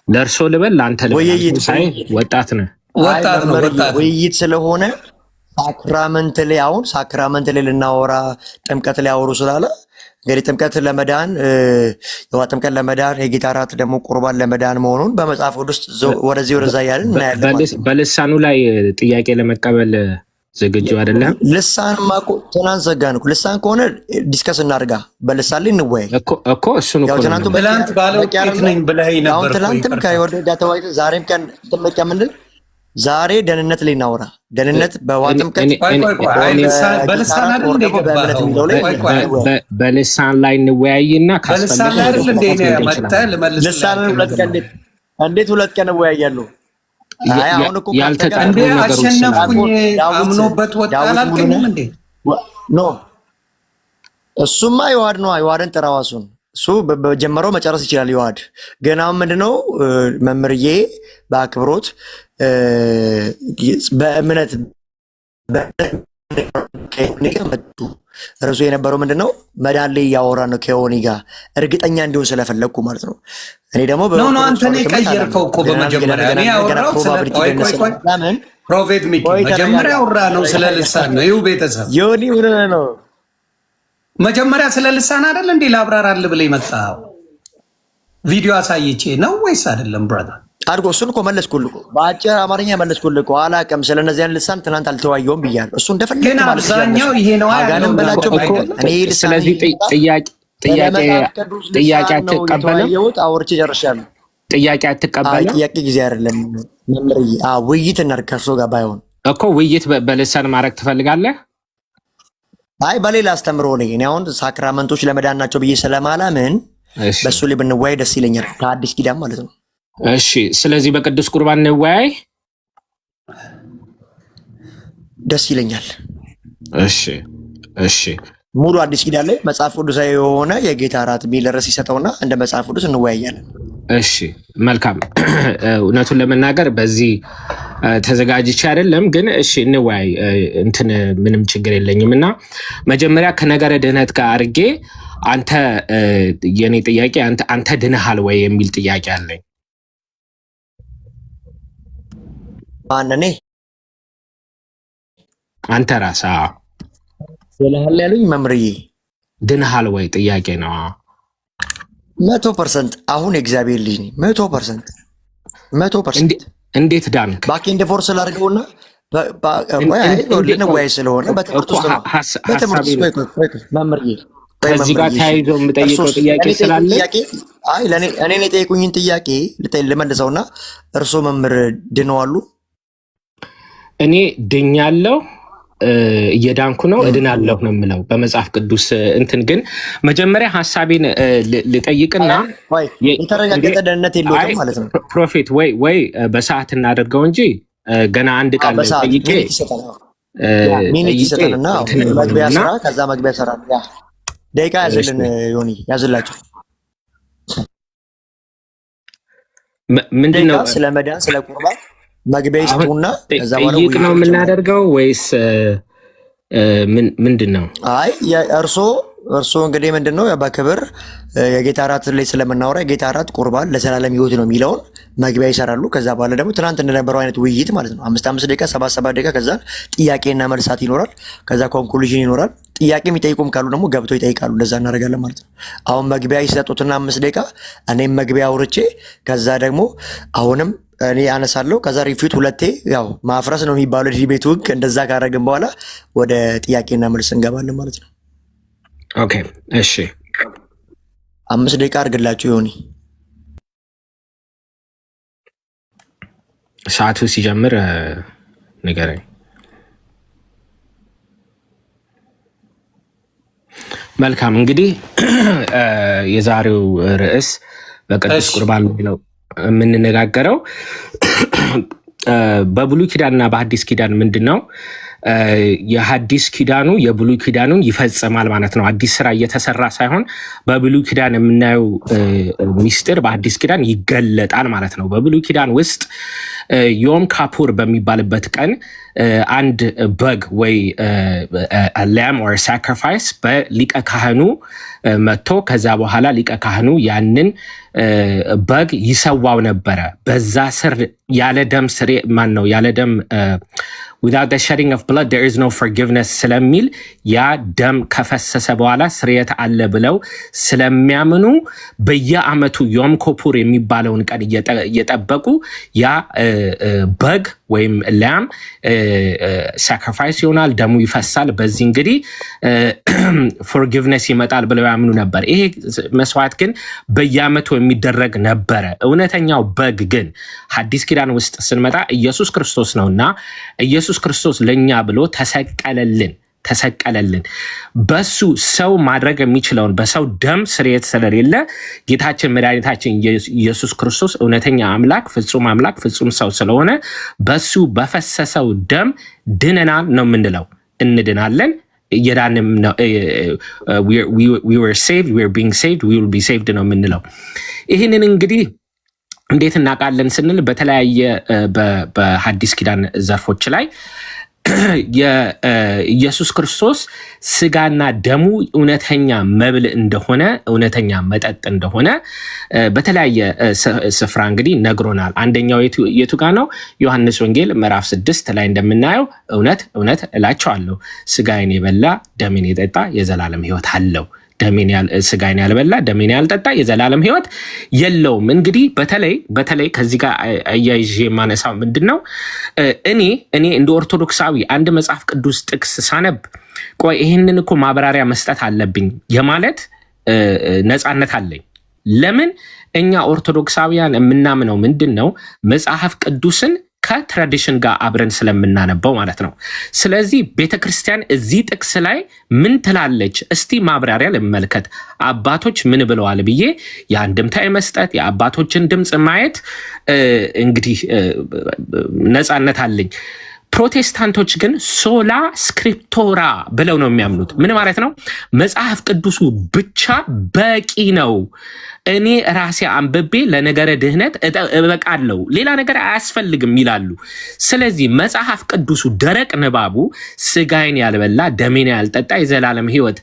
ለእርሶ ልበል ለአንተ ልበል ሳይ ወጣት ነህ ውይይት ስለሆነ ሳክራመንት ላይ አሁን ሳክራመንት ላይ ልናወራ ጥምቀት ላይ አወሩ ስላለ እንግዲህ ጥምቀት ለመዳን የውሃ ጥምቀት ለመዳን የጌታ እራት ደግሞ ቁርባን ለመዳን መሆኑን በመጽሐፍ ውስጥ ወደዚህ ወደዛ እያልን እናያለን። በልሳኑ ላይ ጥያቄ ለመቀበል ዝግጁ አይደለም? ልሳን ማቆ ትናንት ዘጋን እኮ። ልሳን ከሆነ ዲስከስ እናድርጋ፣ በልሳን ላይ እንወያይ እኮ እሱን እኮ ትናንቱ ትናንት ባለው ቄት ነኝ ብለኸኝ ነበር። አሁን ትናንትም ከወደ ዳተዋይት ዛሬም ቀን ጥምቀት ምንድን ዛሬ ደህንነት ላይ እናውራ። ደህንነት በውሃ ጥምቀት በልሳን አይደል እንደ በልሳን ላይ እንወያይና በልሳን ላይ አይደል እንደ መጣ ለመልስ ልሳን እንዴት ሁለት ቀን እንወያያለሁ? አይ አሁን እኮ ያልተቀንደ አሸነፍኩኝ አምኖበት ወጣ አላልከኝም እንዴ? ኖ እሱማ ይዋድ ነው። ይዋድን ጥራዋሱን እሱ በጀመረው መጨረስ ይችላል። ይዋድ ግን አሁን ምንድነው መምርዬ በአክብሮት በእምነት መጡ እርሱ የነበረው ምንድነው መዳን ላይ እያወራ ነው ከዮኒ ጋር እርግጠኛ እንዲሆን ስለፈለግኩ ማለት ነው። እኔ ደግሞ ኖ አንተ ነህ ቀየርከው እኮ በመጀመሪያ እኔ ያወራው ለምን ፕሮፌት ሚኪ መጀመሪያ አወራ ነው ስለ ልሳን ነው። ይኸው ቤተሰብ ዮኒ ምን ነው መጀመሪያ ስለ ልሳን አይደል እንዴ ላብራራልህ ብለህ መጣው ቪዲዮ አሳይቼ ነው ወይስ አይደለም? ብራዘር አድርጎ እሱን እኮ መለስኩልህ እኮ በአጭር አማርኛ መለስኩልህ እኮ። አላውቅም ስለነዚህ አይነት ልሳን ትናንት አልተወያየሁም ብያለሁ። እሱ እንደፈለክ ግን አብዛኛው ይሄ ነው አጋንም በላቸው እኔ ልሳን ስለዚህ ጥያቄ አትቀበልም? አውርቼ ጨርሻለሁ። ጥያቄ አትቀበልም? ጥያቄ ጊዜ አይደለም መምርዬ። ውይይት እናድርግ ከእርሶ ጋር ባይሆን እኮ ውይይት በልሳን ማድረግ ትፈልጋለህ? አይ በሌላ አስተምሮ ላይ እኔ አሁን ሳክራመንቶች ለመዳን ናቸው ብዬ ስለማላምን በሱ ላይ ብንወያይ ደስ ይለኛል። ከአዲስ ኪዳን ማለት ነው። እሺ ስለዚህ በቅዱስ ቁርባን እንወያይ፣ ደስ ይለኛል። እሺ ሙሉ አዲስ ኪዳን ላይ መጽሐፍ ቅዱሳዊ የሆነ የጌታ እራት የሚል ርዕስ ይሰጠውና እንደ መጽሐፍ ቅዱስ እንወያያለን። እሺ መልካም። እውነቱን ለመናገር በዚህ ተዘጋጅቼ አይደለም፣ ግን እሺ እንወያይ። እንትን ምንም ችግር የለኝም። እና መጀመሪያ ከነገረ ድህነት ጋር አድርጌ አንተ የኔ ጥያቄ አንተ ድነሃል ወይ የሚል ጥያቄ አለኝ። ማንኔ አንተ ራስህ ስለሃል ያሉኝ መምርዬ ድነሃል ወይ ጥያቄ ነው። 100% አሁን የእግዚአብሔር ልጅ ነኝ። 100% እንዴት ዳንክ? ባኬንድ ፎርስ ላድርገውና ልንወያይ ስለሆነ በትምህርት ውስጥ ነው። መምርዬ ከዚህ ጋር ተያይዞ የምጠይቀው ጥያቄ ስላለ አይ እኔን የጠየቁኝን ጥያቄ ልመልሰውና እርሶ መምህር ድነዋሉ? እኔ ድኛለሁ፣ እየዳንኩ ነው፣ እድናለሁ ነው የምለው በመጽሐፍ ቅዱስ እንትን። ግን መጀመሪያ ሀሳቤን ልጠይቅና የተረጋገጠ ደህንነት የለውም ማለት ነው። ፕሮፌት ወይ በሰዓት እናደርገው እንጂ ገና አንድ ቃል ጠይቄ ሚኒት ይሰጠንና መግቢያ ስራ ከዛ መግቢያ ስራ ደቂቃ ያዝልን። ዮኒ ያዝላቸው። ምንድነው ስለ መዳን ስለ ቁርባን መግቢያ ይስጡና ከዛ በኋላ ጠይቅ ነው የምናደርገው ወይስ ምንድነው? አይ እርሶ እንግዲህ ምንድነው በክብር የጌታ እራት ላይ ስለምናወራ የጌታ እራት ቁርባን ለዘላለም ሕይወት ነው የሚለውን መግቢያ ይሰራሉ። ከዛ በኋላ ደግሞ ትናንት እንደነበረው አይነት ውይይት ማለት ነው 5 ደቂቃ 7 ደቂቃ ከዛ ጥያቄና መልሳት ይኖራል። ከዛ ኮንክሉዥን ይኖራል። ጥያቄ የሚጠይቁም ካሉ ደግሞ ገብተው ይጠይቃሉ። እንደዛ እናደርጋለን ማለት ነው። አሁን መግቢያ ይሰጡትና 5 ደቂቃ እኔም መግቢያ አውርቼ ከዛ ደግሞ አሁንም እኔ አነሳለሁ። ከዛ ሪፊት ሁለቴ ያው ማፍረስ ነው የሚባለው ዲቤት ህግ። እንደዛ ካደረግን በኋላ ወደ ጥያቄና መልስ እንገባለን ማለት ነው። ኦኬ እሺ 5 ደቂቃ አድርግላችሁ ዮኒ። ሰዓቱ ሲጀምር ንገረኝ። መልካም እንግዲህ የዛሬው ርዕስ በቅዱስ ቁርባን ነው የምንነጋገረው። በብሉይ ኪዳንና በአዲስ ኪዳን ምንድነው የሐዲስ ኪዳኑ የብሉይ ኪዳኑን ይፈጽማል ማለት ነው። አዲስ ስራ እየተሰራ ሳይሆን በብሉይ ኪዳን የምናየው ሚስጥር በአዲስ ኪዳን ይገለጣል ማለት ነው። በብሉይ ኪዳን ውስጥ ዮም ካፑር በሚባልበት ቀን አንድ በግ ወይ ላም ኦር ሳክሪፋይስ በሊቀ ካህኑ መጥቶ ከዛ በኋላ ሊቀ ካህኑ ያንን በግ ይሰዋው ነበረ። በዛ ስር ያለ ደም ስሬ ማን ነው ያለ ደም without the shedding of blood there is no forgiveness ስለሚል ያ ደም ከፈሰሰ በኋላ ስርየት አለ ብለው ስለሚያምኑ በየአመቱ ዮም ኮፑር የሚባለውን ቀን እየጠበቁ ያ በግ ወይም ላም ሳክሪፋይስ ይሆናል፣ ደሙ ይፈሳል። በዚህ እንግዲህ ፎርጊቭነስ ይመጣል ብለው ያምኑ ነበር። ይሄ መስዋዕት ግን በየአመቱ የሚደረግ ነበረ። እውነተኛው በግ ግን ሐዲስ ኪዳን ውስጥ ስንመጣ ኢየሱስ ክርስቶስ ነውና ኢየሱስ ክርስቶስ ለኛ ብሎ ተሰቀለልን። በሱ ሰው ማድረግ የሚችለውን በሰው ደም ስርየት ስለሌለ ጌታችን መድኃኒታችን ኢየሱስ ክርስቶስ እውነተኛ አምላክ ፍጹም ሰው ስለሆነ በሱ በፈሰሰው ደም ድነናል ነው የምንለው። እንድናለን እየዳንም ነው። we were saved, we are being saved, we will be saved ነው የምንለው። ይህንን እንግዲህ እንዴት እናውቃለን ስንል በተለያየ በሐዲስ ኪዳን ዘርፎች ላይ የኢየሱስ ክርስቶስ ስጋና ደሙ እውነተኛ መብል እንደሆነ እውነተኛ መጠጥ እንደሆነ በተለያየ ስፍራ እንግዲህ ነግሮናል። አንደኛው የቱ ጋር ነው? ዮሐንስ ወንጌል ምዕራፍ 6 ላይ እንደምናየው እውነት እላቸዋለሁ ስጋዬን የበላ ደሜን የጠጣ የዘላለም ሕይወት አለው፣ ስጋዬን ያልበላ ደሜን ያልጠጣ የዘላለም ሕይወት የለውም። እንግዲህ በተለይ ከዚህ ጋር አያይዤ የማነሳው ምንድነው እኔ እንደ ኦርቶዶክሳዊ አንድ መጽሐፍ ቅዱስ ጥቅስ ሳነብ ቆይ ይህንን እኮ ማብራሪያ መስጠት አለብኝ የማለት ነፃነት አለኝ። ለምን? እኛ ኦርቶዶክሳውያን የምናምነው ምንድነው መጽሐፍ ቅዱስን ከትራዲሽን ጋር አብረን ስለምናነበው ማለት ነው። ስለዚህ ቤተክርስቲያን እዚህ ጥቅስ ላይ ምን ትላለች? እስቲ ማብራሪያ ልመልከት፣ አባቶች ምን ብለዋል ብዬ የአንድምታ መስጠት የአባቶችን ድምፅ ማየት እንግዲህ ነፃነት አለኝ። ፕሮቴስታንቶች ግን ሶላ ስክሪፕቶራ ብለው ነው የሚያምኑት። ምን ማለት ነው? መጽሐፍ ቅዱሱ ብቻ በቂ ነው፣ እኔ ራሴ አንብቤ ለነገረ ድህነት እበቃለሁ፣ ሌላ ነገር አያስፈልግም ይላሉ። ስለዚህ መጽሐፍ ቅዱሱ ደረቅ ንባቡ ስጋዬን ያልበላ ደሜን ያልጠጣ የዘላለም ሕይወት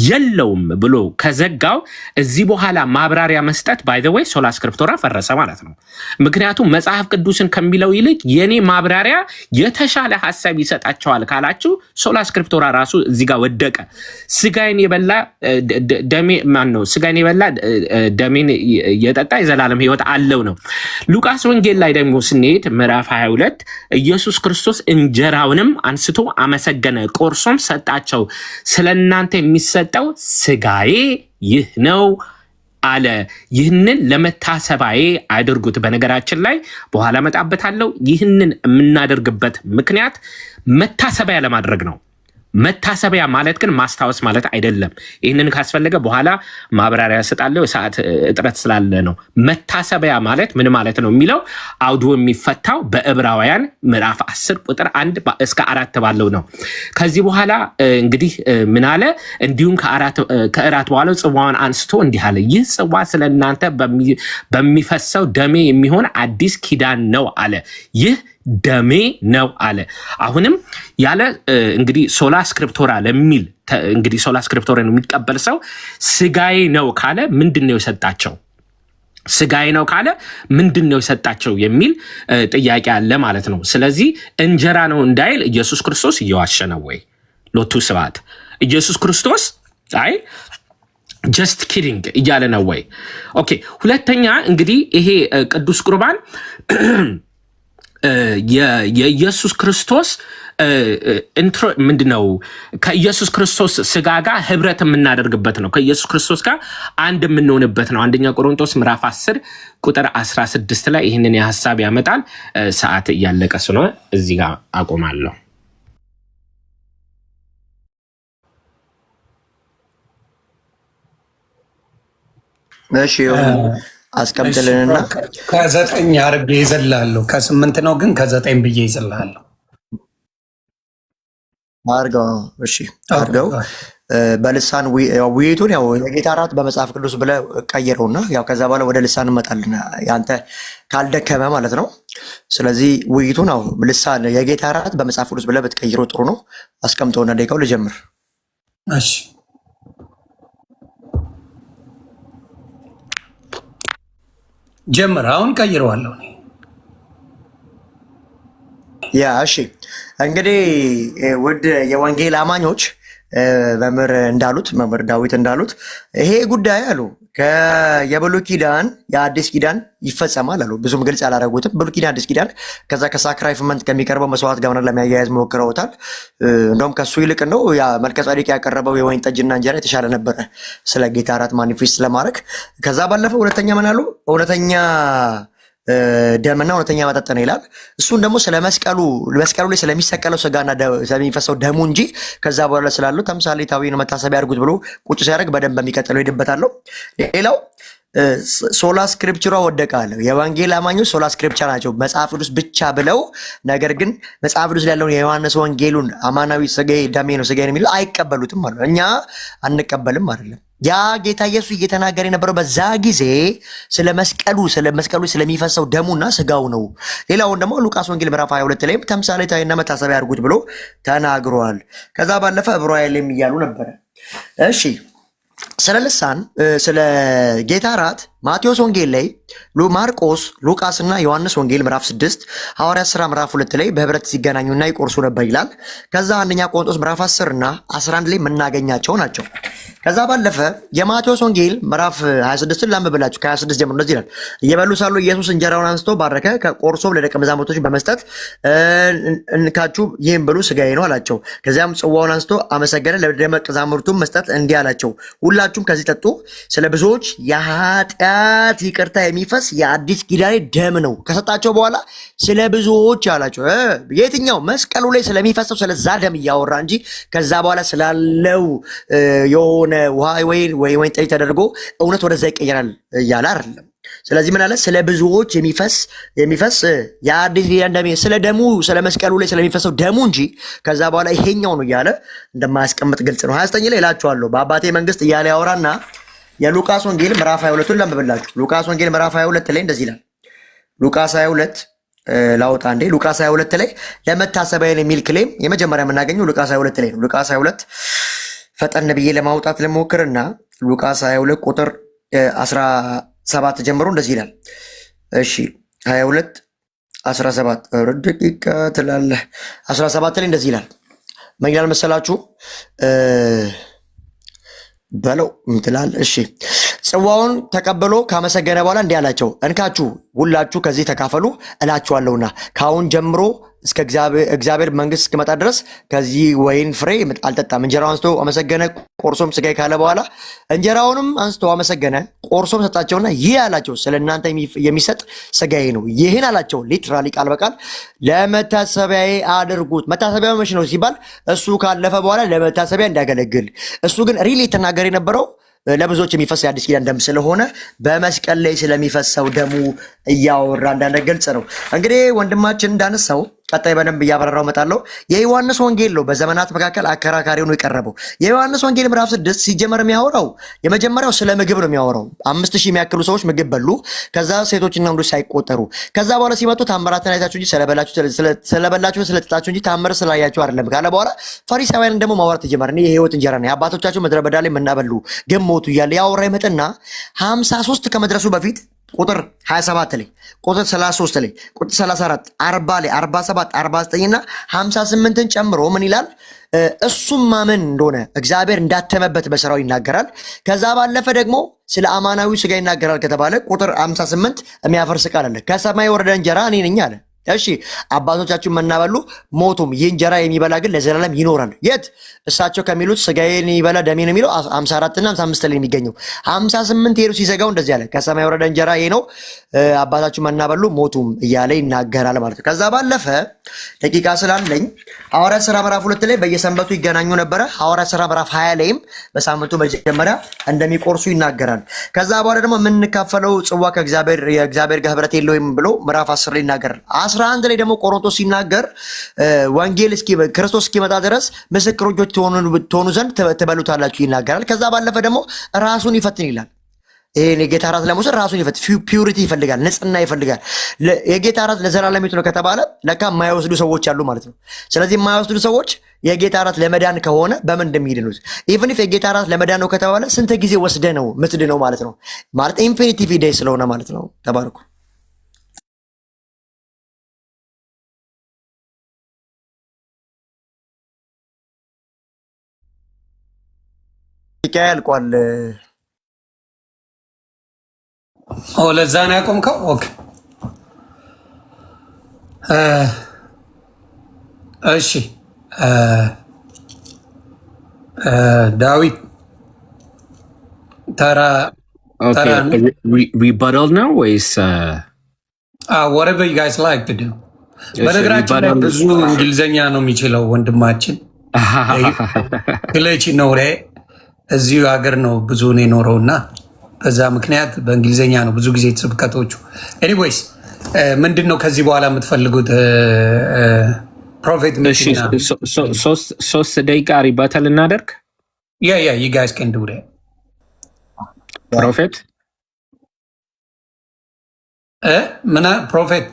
የለውም ብሎ ከዘጋው እዚህ በኋላ ማብራሪያ መስጠት ባይ ዘ ዌይ ሶላ ስክሪፕቶራ ፈረሰ ማለት ነው። ምክንያቱም መጽሐፍ ቅዱስን ከሚለው ይልቅ የኔ ማብራሪያ የተሻለ ሐሳብ ይሰጣቸዋል ካላችሁ ሶላ ስክሪፕቶራ ራሱ እዚህ ጋር ወደቀ። ስጋዬን የበላ ደሜን የጠጣ የዘላለም ሕይወት አለው ነው። ሉቃስ ወንጌል ላይ ደግሞ ስንሄድ ምዕራፍ 22 ኢየሱስ ክርስቶስ እንጀራውንም አንስቶ አመሰገነ፣ ቆርሶም ሰጣቸው። ስለእናንተ የሚሰጠው ስጋዬ ይህ ነው አለ። ይህንን ለመታሰባዬ አድርጉት። በነገራችን ላይ በኋላ መጣበታለሁ። ይህንን የምናደርግበት ምክንያት መታሰቢያ ለማድረግ ነው። መታሰቢያ ማለት ግን ማስታወስ ማለት አይደለም። ይህንን ካስፈለገ በኋላ ማብራሪያ እሰጣለሁ፣ ሰዓት እጥረት ስላለ ነው። መታሰቢያ ማለት ምን ማለት ነው የሚለው አውዱ የሚፈታው በዕብራውያን ምዕራፍ 10 ቁጥር 1 እስከ 4 ባለው ነው። ከዚህ በኋላ እንግዲህ ምን አለ? እንዲሁም ከእራት በኋላ ጽዋውን አንስቶ እንዲህ አለ፣ ይህ ጽዋ ስለ እናንተ በሚፈሰው ደሜ የሚሆን አዲስ ኪዳን ነው አለ። ይህ ደሜ ነው አለ። አሁንም ያለ እንግዲህ ሶላ ስክሪፕቶራ ለሚል እንግዲህ ሶላ ስክሪፕቶራን የሚቀበል ሰው ስጋዬ ነው ካለ ምንድነው የሰጣቸው? ስጋዬ ነው ካለ ምንድነው የሰጣቸው የሚል ጥያቄ አለ ማለት ነው። ስለዚህ እንጀራ ነው እንዳይል ኢየሱስ ክርስቶስ እየዋሸ ነው ወይ? ሎቱ ስብሐት። ኢየሱስ ክርስቶስ አይ ጀስት ኪዲንግ እያለ ነው ወይ? ኦኬ። ሁለተኛ እንግዲህ ይሄ ቅዱስ ቁርባን የኢየሱስ ክርስቶስ ምንድነው? ከኢየሱስ ክርስቶስ ስጋ ጋር ህብረት የምናደርግበት ነው። ከኢየሱስ ክርስቶስ ጋር አንድ የምንሆንበት ነው። አንደኛ ቆሮንቶስ ምዕራፍ 10 ቁጥር 16 ላይ ይህንን የሀሳብ ያመጣል። ሰዓት እያለቀ ስለሆነ እዚህ ጋር አቆማለሁ። እሺ አስቀምጥልንና ከ9 አርቤ ይዘላለሁ። ከ8 ነው ግን ከ9 ብዬ ይዘላለሁ። አድርገው። እሺ አድርገው። በልሳን ውይይቱን ያው የጌታ እራት በመጽሐፍ ቅዱስ ብለህ ቀይረውና ያው ከዛ በኋላ ወደ ልሳን እንመጣለን። ያንተ ካልደከመ ማለት ነው። ስለዚህ ውይይቱን ያው ልሳን የጌታ እራት በመጽሐፍ ቅዱስ ብለህ ብትቀይረው ጥሩ ነው። አስቀምጠውና ደቂቃው ልጀምር። እሺ ጀምር። አሁን ቀይረዋለሁ። ያ እሺ እንግዲህ ውድ የወንጌል አማኞች መምህር ዳዊት እንዳሉት ይሄ ጉዳይ አሉ የብሉይ ኪዳን የአዲስ ኪዳን ይፈጸማል አሉ። ብዙም ግልጽ አላደረጉትም። ብሉይ ኪዳን አዲስ ኪዳን ከዛ ከሳክራይፍመንት ከሚቀርበው መስዋዕት ጋር ለማያያዝ ሞክረውታል። እንደውም ከሱ ይልቅ ነው ያ መልከጼዴቅ ያቀረበው የወይን ጠጅና እንጀራ የተሻለ ነበረ ስለ ጌታ እራት ማኒፌስት ለማድረግ። ከዛ ባለፈው ሁለተኛ ምን አሉ? እውነተኛ ደምና እውነተኛ መጠጥ ነው ይላል። እሱን ደግሞ ስለ መስቀሉ ላይ ስለሚሰቀለው ስጋና ስለሚፈሰው ደሙ እንጂ ከዛ በኋላ ስላለው ተምሳሌታዊ መታሰቢያ ያድርጉት ብሎ ቁጭ ሲያደርግ በደንብ በሚቀጥለው ሄድበታለሁ። ሌላው ሶላ ስክሪፕቸሯ ወደቀ አለ። የወንጌል አማኞች ሶላ ስክሪፕቸር ናቸው መጽሐፍ ቅዱስ ብቻ ብለው፣ ነገር ግን መጽሐፍ ቅዱስ ላይ ያለውን የዮሐንስ ወንጌሉን አማናዊ ስጋዬ ደሜ ነው ስጋዬ ነው የሚለው አይቀበሉትም ማለት ነው። እኛ አንቀበልም አይደለም። ያ ጌታ ኢየሱስ እየተናገረ የነበረው በዛ ጊዜ ስለ መስቀሉ ስለሚፈሰው ደሙና ስጋው ነው። ሌላውን ደግሞ ሉቃስ ወንጌል ምዕራፍ 22 ላይም ተምሳሌታዊና መታሰቢያ ያድርጉት ብሎ ተናግሯል። ከዛ ባለፈ ዕብራውያን እያሉ ነበረ። እሺ ስለ ልሳን ስለ ጌታ እራት ማቴዎስ ወንጌል ላይ ማርቆስ፣ ሉቃስ እና ዮሐንስ ወንጌል ምዕራፍ 6 ሐዋርያት ሥራ ምዕራፍ 2 ላይ በህብረት ሲገናኙና ይቆርሱ ነበር ይላል። ከዛ አንደኛ ቆሮንቶስ ምዕራፍ 10 እና 11 ላይ የምናገኛቸው ናቸው። ከዛ ባለፈ የማቴዎስ ወንጌል ምዕራፍ 26 ላንብብላችሁ። ከ26 ጀምሮ እንደዚህ ይላል። እየበሉ ሳሉ ኢየሱስ እንጀራውን አንስቶ ባረከ፣ ቆርሶም ለደቀ መዛሙርቶች በመስጠት እንካችሁ ይህን ብሉ ስጋዬ ነው አላቸው። ከዚያም ጽዋውን አንስቶ አመሰገነ፣ ለደቀ መዛሙርቱም መስጠት እንዲህ አላቸው፣ ሁላችሁም ከዚህ ጠጡ፣ ስለ ብዙዎች የኃጢአት ይቅርታ የሚፈስ የአዲስ ኪዳን ደም ነው። ከሰጣቸው በኋላ ስለ ብዙዎች አላቸው። የትኛው? መስቀሉ ላይ ስለሚፈሰው ስለዛ ደም እያወራ እንጂ ከዛ በኋላ ስላለው የሆነ ውሃ ወይን ጠጅ ተደርጎ እውነት ወደዛ ይቀየራል እያለ አይደለም። ስለዚህ ምን አለ? ስለ ብዙዎች የሚፈስ የአዲስ ኪዳን ደም፣ ስለ ደሙ ስለ መስቀሉ ላይ ስለሚፈሰው ደሙ እንጂ ከዛ በኋላ ይሄኛው ነው እያለ እንደማያስቀምጥ ግልጽ ነው። 29 ላይ እላችኋለሁ በአባቴ መንግስት እያለ ያወራና የሉቃስ ወንጌል ምዕራፍ 22ን ላንብብላችሁ። ሉቃስ ወንጌል ምዕራፍ 22 ላይ እንደዚህ ይላል። ሉቃስ 22 ላውጣ እንዴ። ሉቃስ 22 ላይ ለመታሰቢያ የሚል ክሌም የመጀመሪያ የምናገኘው ሉቃስ 22 ላይ ነው። ሉቃስ 22 ፈጠን ብዬ ለማውጣት ለሞክርና ሉቃስ 22 ቁጥር 17 ጀምሮ እንደዚህ ይላል። እሺ 22 17 ደቂቃ ትላለህ። 17 ላይ እንደዚህ ይላል። ምን ይላል መሰላችሁ? በለው ትላለህ። እሺ ጽዋውን ተቀብሎ ካመሰገነ በኋላ እንዲህ አላቸው፣ እንካችሁ ሁላችሁ ከዚህ ተካፈሉ እላችኋለሁና ከአሁን ጀምሮ እስከ እግዚአብሔር መንግስት እስክመጣ ድረስ ከዚህ ወይን ፍሬ አልጠጣም። እንጀራው አንስቶ አመሰገነ፣ ቆርሶም ስጋዬ ካለ በኋላ እንጀራውንም አንስቶ አመሰገነ፣ ቆርሶም ሰጣቸውና ይህ አላቸው ስለ እናንተ የሚሰጥ ስጋዬ ነው። ይህን አላቸው ሊትራሊ ቃል በቃል ለመታሰቢያዬ አድርጉት። መታሰቢያው መቼ ነው ሲባል እሱ ካለፈ በኋላ ለመታሰቢያ እንዲያገለግል። እሱ ግን ሪሊ የተናገር የነበረው ለብዙዎች የሚፈስ የአዲስ ኪዳን ደም ስለሆነ በመስቀል ላይ ስለሚፈሰው ደሙ እያወራ እንዳለ ግልጽ ነው። እንግዲህ ወንድማችን እንዳነሳው ቀጣይ በደንብ እያበረራው መጣለው። የዮሐንስ ወንጌል ነው በዘመናት መካከል አከራካሪ ሆኖ የቀረበው። የዮሐንስ ወንጌል ምዕራፍ 6 ሲጀመር የሚያወራው የመጀመሪያው ስለ ምግብ ነው የሚያወራው። 5000 የሚያክሉ ሰዎች ምግብ በሉ፣ ከዛ ሴቶችና ወንዶች ሳይቆጠሩ። ከዛ በኋላ ሲመጡ ታምራትን አይታችሁ እንጂ ስለበላችሁ ስለጠጣችሁ እንጂ ታምር ስላያችሁ አይደለም ካለ በኋላ ፈሪሳውያን ደግሞ ማውራት ተጀመረ። እኔ የህይወት እንጀራ ነኝ፣ አባቶቻችሁ ምድረ በዳ ላይ መናበሉ ግን ሞቱ እያለ ያወራ ይመጥና 53 ከመድረሱ በፊት ቁጥር 27 ላይ ቁጥር 33 ላይ ቁጥር 34 40 ላይ 47 49 እና 58ን ጨምሮ ምን ይላል? እሱም ማመን እንደሆነ እግዚአብሔር እንዳተመበት በስራው ይናገራል። ከዛ ባለፈ ደግሞ ስለ አማናዊ ስጋ ይናገራል ከተባለ ቁጥር 58 የሚያፈርስ ቃል አለ። ከሰማይ ወረደ እንጀራ እኔ ነኝ አለ። እሺ አባቶቻችሁን መና በሉ ሞቱም፣ ይህ እንጀራ የሚበላ ግን ለዘላለም ይኖራል። የት? እሳቸው ከሚሉት ስጋዬን የሚበላ ደሜን የሚለው 54 እና 55 ላይ የሚገኘው 58 ሄዱ ሲዘጋው እንደዚህ አለ፣ ከሰማይ ወረደ እንጀራ ይሄ ነው፣ አባታችሁ መና በሉ ሞቱም እያለ ይናገራል ማለት ነው። ከዛ ባለፈ ደቂቃ ስላለኝ ሐዋርያት ሥራ ምዕራፍ 2 ላይ በየሰንበቱ ይገናኙ ነበረ። ሐዋርያት ሥራ ምዕራፍ 20 ላይም በሳምንቱ መጀመሪያ እንደሚቆርሱ ይናገራል። ከዛ በኋላ ደግሞ የምንካፈለው ጽዋ የእግዚአብሔር ጋር ህብረት የለውም ብሎ ምዕራፍ 10 ላይ ይናገራል። 11 ላይ ደግሞ ቆሮንቶስ ሲናገር ወንጌል ክርስቶስ እስኪመጣ ድረስ ምስክሮች ትሆኑ ዘንድ ትበሉታላችሁ ይናገራል። ከዛ ባለፈ ደግሞ ራሱን ይፈትን ይላል። ይሄን የጌታ ራት ለመውሰድ ራሱን ይፈት ፒዩሪቲ ይፈልጋል፣ ንጽህና ይፈልጋል። የጌታ ራት ለዘላለም ነው ከተባለ ለካ የማይወስዱ ሰዎች አሉ ማለት ነው። ስለዚህ የማይወስዱ ሰዎች የጌታ ራት ለመዳን ከሆነ በምን እንደሚድኑት ኢቭን ኢፍ የጌታ ራት ለመዳን ነው ከተባለ ስንት ጊዜ ወስደ ነው ምትድነው ማለት ነው። ማለት ኢንፊኒቲቭ ዴይ ስለሆነ ማለት ነው። ተባረኩ። ያልቋል። ለዛ ነው ያቆምከው? ኦኬ እሺ። ዳዊት ተራ ሪባታል ነው ወይስ whatever you guys like to do? በነገራችን ላይ ብዙ እንግሊዘኛ ነው የሚችለው ወንድማችን ክለች ነው እዚሁ ሀገር ነው ብዙ ነው የኖረውና በዛ ምክንያት በእንግሊዘኛ ነው ብዙ ጊዜ ስብከቶቹ። ኤኒዌይስ ምንድን ነው ከዚህ በኋላ የምትፈልጉት? ፕሮፌት ሶስት ደቂቃ ሪባታል እናደርግ። ያ you guys can do that. ፕሮፌት ምና ፕሮፌት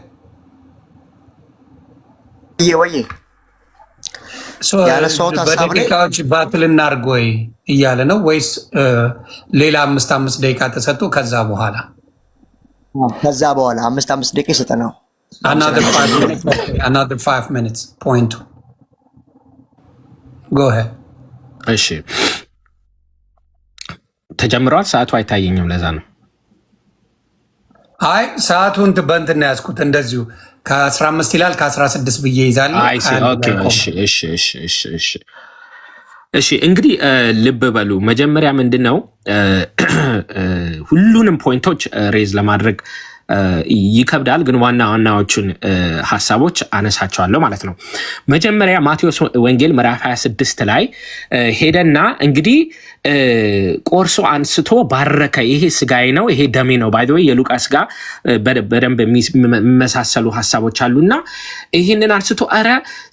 ወይ በደቂቃዎች ባትል እናድርግ ወይ እያለ ነው ወይስ ሌላ 5 ደቂቃ ተሰጥቶ ከዛ በኋላ 5 ደቂቃ ይሰጠናል። another 5 minutes point. go ahead. እሺ ተጀምሯል። ሰዓቱ አይታየኝም፣ ለዛ ነው። አይ ሰዓቱን በእንትን ያዝኩት እንደዚሁ ከ15 ይላል ከ16 ብዬ ይዛል። እሺ እንግዲህ ልብ በሉ። መጀመሪያ ምንድን ነው ሁሉንም ፖይንቶች ሬዝ ለማድረግ ይከብዳል፣ ግን ዋና ዋናዎቹን ሀሳቦች አነሳቸዋለሁ ማለት ነው። መጀመሪያ ማቴዎስ ወንጌል ምዕራፍ 26 ላይ ሄደና እንግዲህ ቆርሶ አንስቶ ባረከ። ይሄ ስጋዬ ነው፣ ይሄ ደሜ ነው። ባይ ዘ ወይ የሉቃስ ጋር በደንብ የሚመሳሰሉ ሀሳቦች አሉና ይህንን አንስቶ ኧረ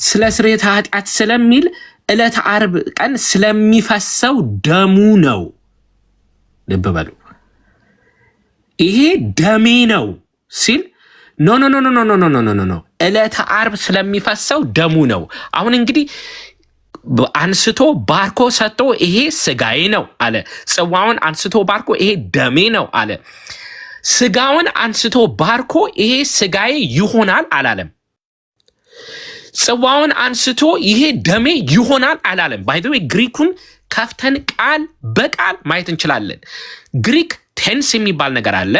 ስለ ስርየተ ኃጢአት ስለሚል ዕለተ ዓርብ ቀን ስለሚፈሰው ደሙ ነው። ልብ በሉ። ይሄ ደሜ ነው ሲል ኖ ዕለተ ዓርብ ስለሚፈሰው ደሙ ነው። አሁን እንግዲህ አንስቶ ባርኮ ሰጥቶ ይሄ ስጋዬ ነው አለ። ጽዋውን አንስቶ ባርኮ ይሄ ደሜ ነው አለ። ስጋውን አንስቶ ባርኮ ይሄ ስጋዬ ይሆናል አላለም። ጽዋውን አንስቶ ይሄ ደሜ ይሆናል አላለም። ባይ ዘ ወይ ግሪኩን ከፍተን ቃል በቃል ማየት እንችላለን። ግሪክ ቴንስ የሚባል ነገር አለ፣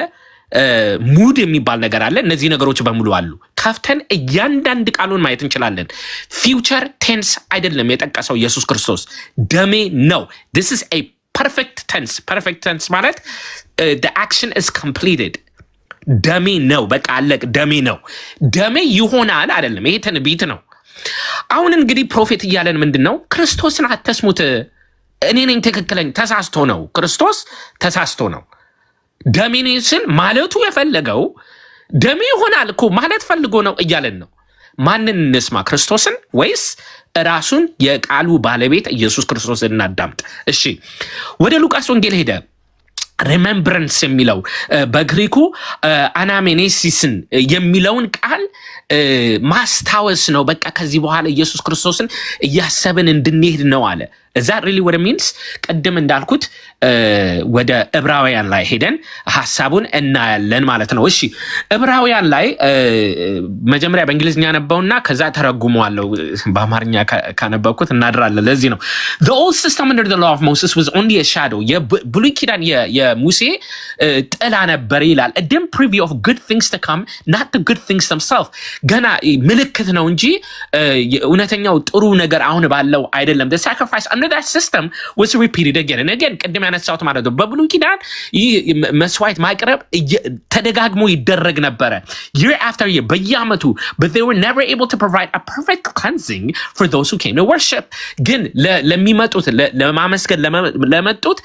ሙድ የሚባል ነገር አለ። እነዚህ ነገሮች በሙሉ አሉ። ከፍተን እያንዳንድ ቃሉን ማየት እንችላለን። ፊውቸር ቴንስ አይደለም የጠቀሰው ኢየሱስ ክርስቶስ፣ ደሜ ነው። this is a perfect tense. perfect tense ማለት the action is completed። ደሜ ነው፣ በቃ አለቅ። ደሜ ነው፣ ደሜ ይሆናል አይደለም። ይሄ ትንቢት ነው። አሁን እንግዲህ ፕሮፌት እያለን ምንድን ነው? ክርስቶስን አትስሙት፣ እኔ ነኝ ትክክለኛ። ተሳስቶ ነው፣ ክርስቶስ ተሳስቶ ነው። ደሜን ስል ማለቱ የፈለገው ደሜ ይሆናል እኮ ማለት ፈልጎ ነው እያለን ነው። ማንን እንስማ? ክርስቶስን ወይስ ራሱን የቃሉ ባለቤት ኢየሱስ ክርስቶስን እናዳምጥ? እሺ ወደ ሉቃስ ወንጌል ሄደ። ሪሜምብረንስ የሚለው በግሪኩ አናሜኔሲስን የሚለውን ቃል ማስታወስ ነው። በቃ ከዚህ በኋላ ኢየሱስ ክርስቶስን እያሰብን እንድንሄድ ነው አለ። እዛ ሪሊ ወደ ሚንስ ቅድም እንዳልኩት ወደ ዕብራውያን ላይ ሄደን ሀሳቡን እናያለን ማለት ነው። እሺ ዕብራውያን ላይ መጀመሪያ በእንግሊዝኛ ነበውና ከዛ ተረጉመዋለሁ። በአማርኛ ካነበብኩት እናድራለን። ለዚህ ነው the old system under the law of Moses was only a shadow። የብሉይ ኪዳን የሙሴ ጥላ ነበር ይላል። a dim preview of good things to come, not the good things themselves። ገና ምልክት ነው እንጂ እውነተኛው ጥሩ ነገር አሁን ባለው አይደለም። the sacrifice under that system was repeated again and again። ቅድም ያነሳሁት ማለት ነው። በብሉይ ኪዳን ይህ መስዋዕት ማቅረብ ተደጋግሞ ይደረግ ነበረ year after year በየዓመቱ but they were never able to provide a perfect cleansing for those who came to worship። ግን ለሚመጡት ለማመስገን ለመጡት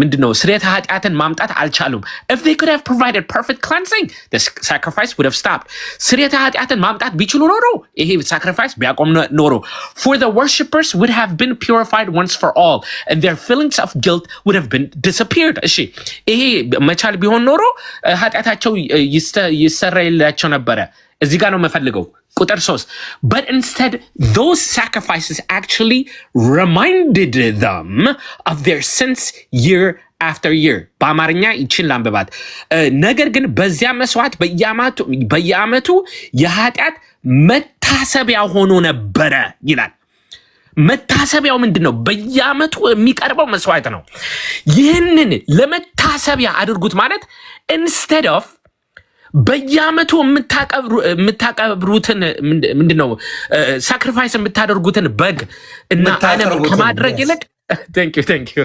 ምንድነው ስርየተ ኃጢአትን ማምጣት አልቻሉም። if they could have provided perfect cleansing the sacrifice would have stopped። ስርየተ ኃጢአትን ማምጣት ቢችሉ ኖሮ ይሄ ሳክሪፋይስ ቢያቆም ኖሮ for the worshippers would have been purified once for all and their feelings of guilt would have been disappeared እሺ ይሄ መቻል ቢሆን ኖሮ ኃጢአታቸው ይሰረይላቸው ነበረ እዚህ ጋር ነው መፈልገው ቁጥር 3 but instead those sacrifices actually reminded them of their sins year after year በአማርኛ ይችን ላንብባት ነገር ግን በዚያ መስዋዕት በየዓመቱ የኃጢአት መታሰቢያ ሆኖ ነበረ ይላል መታሰቢያው ምንድነው በየዓመቱ የሚቀርበው መስዋዕት ነው ይህንን ለመታሰቢያ አድርጉት ማለት instead of በየዓመቱ የምታቀብሩትን ምንድነው ሳክሪፋይስ የምታደርጉትን በግ እና አለም ከማድረግ ይልቅ thank you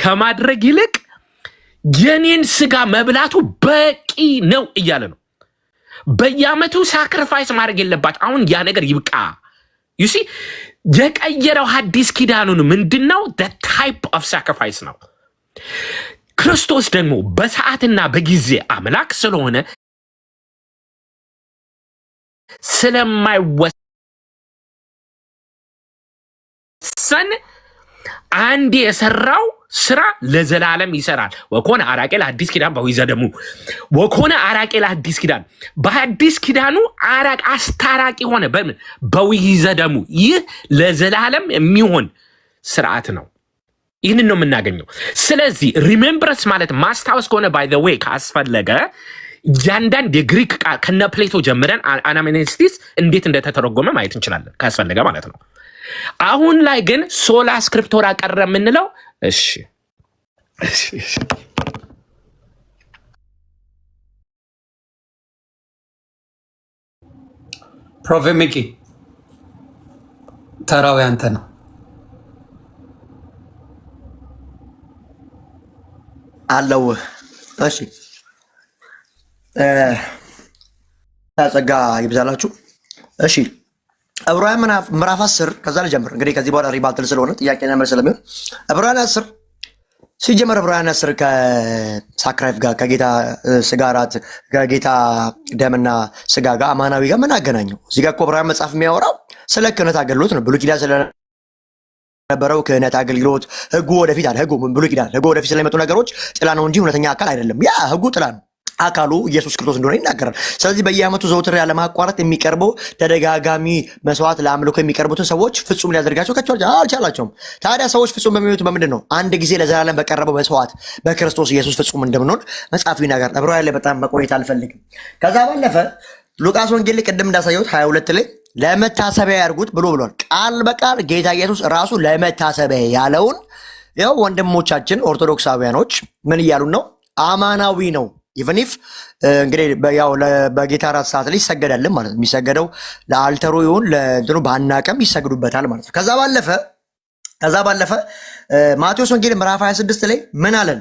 ከማድረግ ይልቅ የኔን ስጋ መብላቱ በቂ ነው እያለ ነው በየዓመቱ ሳክሪፋይስ ማድረግ የለባት አሁን ያ ነገር ይብቃ you see የቀየረው ሐዲስ ኪዳኑን ምንድነው the type of sacrifice ነው ክርስቶስ ደግሞ በሰዓትና በጊዜ አምላክ ስለሆነ ስለማይወሰን አንድ የሰራው ስራ ለዘላለም ይሰራል ወኮነ አራቄ ለሐዲስ ኪዳን በዊዘደሙ ወኮነ አራቄ ለሐዲስ ኪዳን በሐዲስ ኪዳኑ አራቅ አስታራቂ ሆነ በዊዘደሙ ይህ ለዘላለም የሚሆን ስርዓት ነው ይህንን ነው የምናገኘው ስለዚህ ሪሜምብረንስ ማለት ማስታወስ ከሆነ ባይ ዘ ዌይ ካስፈለገ ያንዳንድ የግሪክ ቃል ከነ ፕሌቶ ጀምረን አናሜኔስቲስ እንዴት እንደተተረጎመ ማየት እንችላለን ካስፈለገ ማለት ነው አሁን ላይ ግን ሶላ ስክሪፕቶራ ቀረ የምንለው እሺ ፕሮፌት ሚኪ ተራው ያንተ ነው አለው እሺ ጸጋ ይብዛላችሁ እሺ ዕብራውያን ምዕራፍ 10 ከዛ ልጀምር እንግዲህ ከዚህ በኋላ ሪባትል ስለሆነ ጥያቄና መልስ ስለሚሆን ዕብራውያን 10 ሲጀመር ዕብራውያን 10 ከሳክራይፍ ጋር ከጌታ ስጋ ራት ከጌታ ደምና ስጋ ጋር አማናዊ ጋር ምን አገናኘው እዚህ ጋር እኮ ዕብራውያን መጽሐፍ የሚያወራው ስለ ክህነት አገልግሎት ነው ብሉይ ኪዳን ስለነበረው ክህነት አገልግሎት ህጉ ወደፊት አለ ህጉ ብሉይ ኪዳን ህጉ ወደፊት ስለሚመጡ ነገሮች ጥላ ነው እንጂ እውነተኛ አካል አይደለም ያ ህጉ ጥላ ነው አካሉ ኢየሱስ ክርስቶስ እንደሆነ ይናገራል ስለዚህ በየዓመቱ ዘውትር ያለ ማቋረጥ የሚቀርበው ተደጋጋሚ መስዋዕት ለአምልኮ የሚቀርቡትን ሰዎች ፍጹም ሊያደርጋቸው አልቻላቸውም ታዲያ ሰዎች ፍጹም በሚሆኑት በምንድን ነው አንድ ጊዜ ለዘላለም በቀረበው መስዋዕት በክርስቶስ ኢየሱስ ፍጹም እንደምንሆን መጽሐፉ ይናገራል ዕብራውያን ላይ በጣም መቆየት አልፈልግም ከዛ ባለፈ ሉቃስ ወንጌል ቅድም እንዳሳየሁት 22 ላይ ለመታሰቢያ ያርጉት ብሏል ቃል በቃል ጌታ ኢየሱስ ራሱ ለመታሰቢያ ያለውን ያው ወንድሞቻችን ኦርቶዶክሳውያኖች ምን እያሉን ነው አማናዊ ነው ኢቨን ኢፍ እንግዲህ ያው በጌታ ራት ሰዓት ላይ ይሰገዳል ማለት ነው የሚሰገደው ለአልተሩ ይሁን ለእንትኑ ባናቀም ይሰግዱበታል ማለት ነው ከዛ ባለፈ ማቴዎስ ወንጌል ምዕራፍ 26 ላይ ምን አለን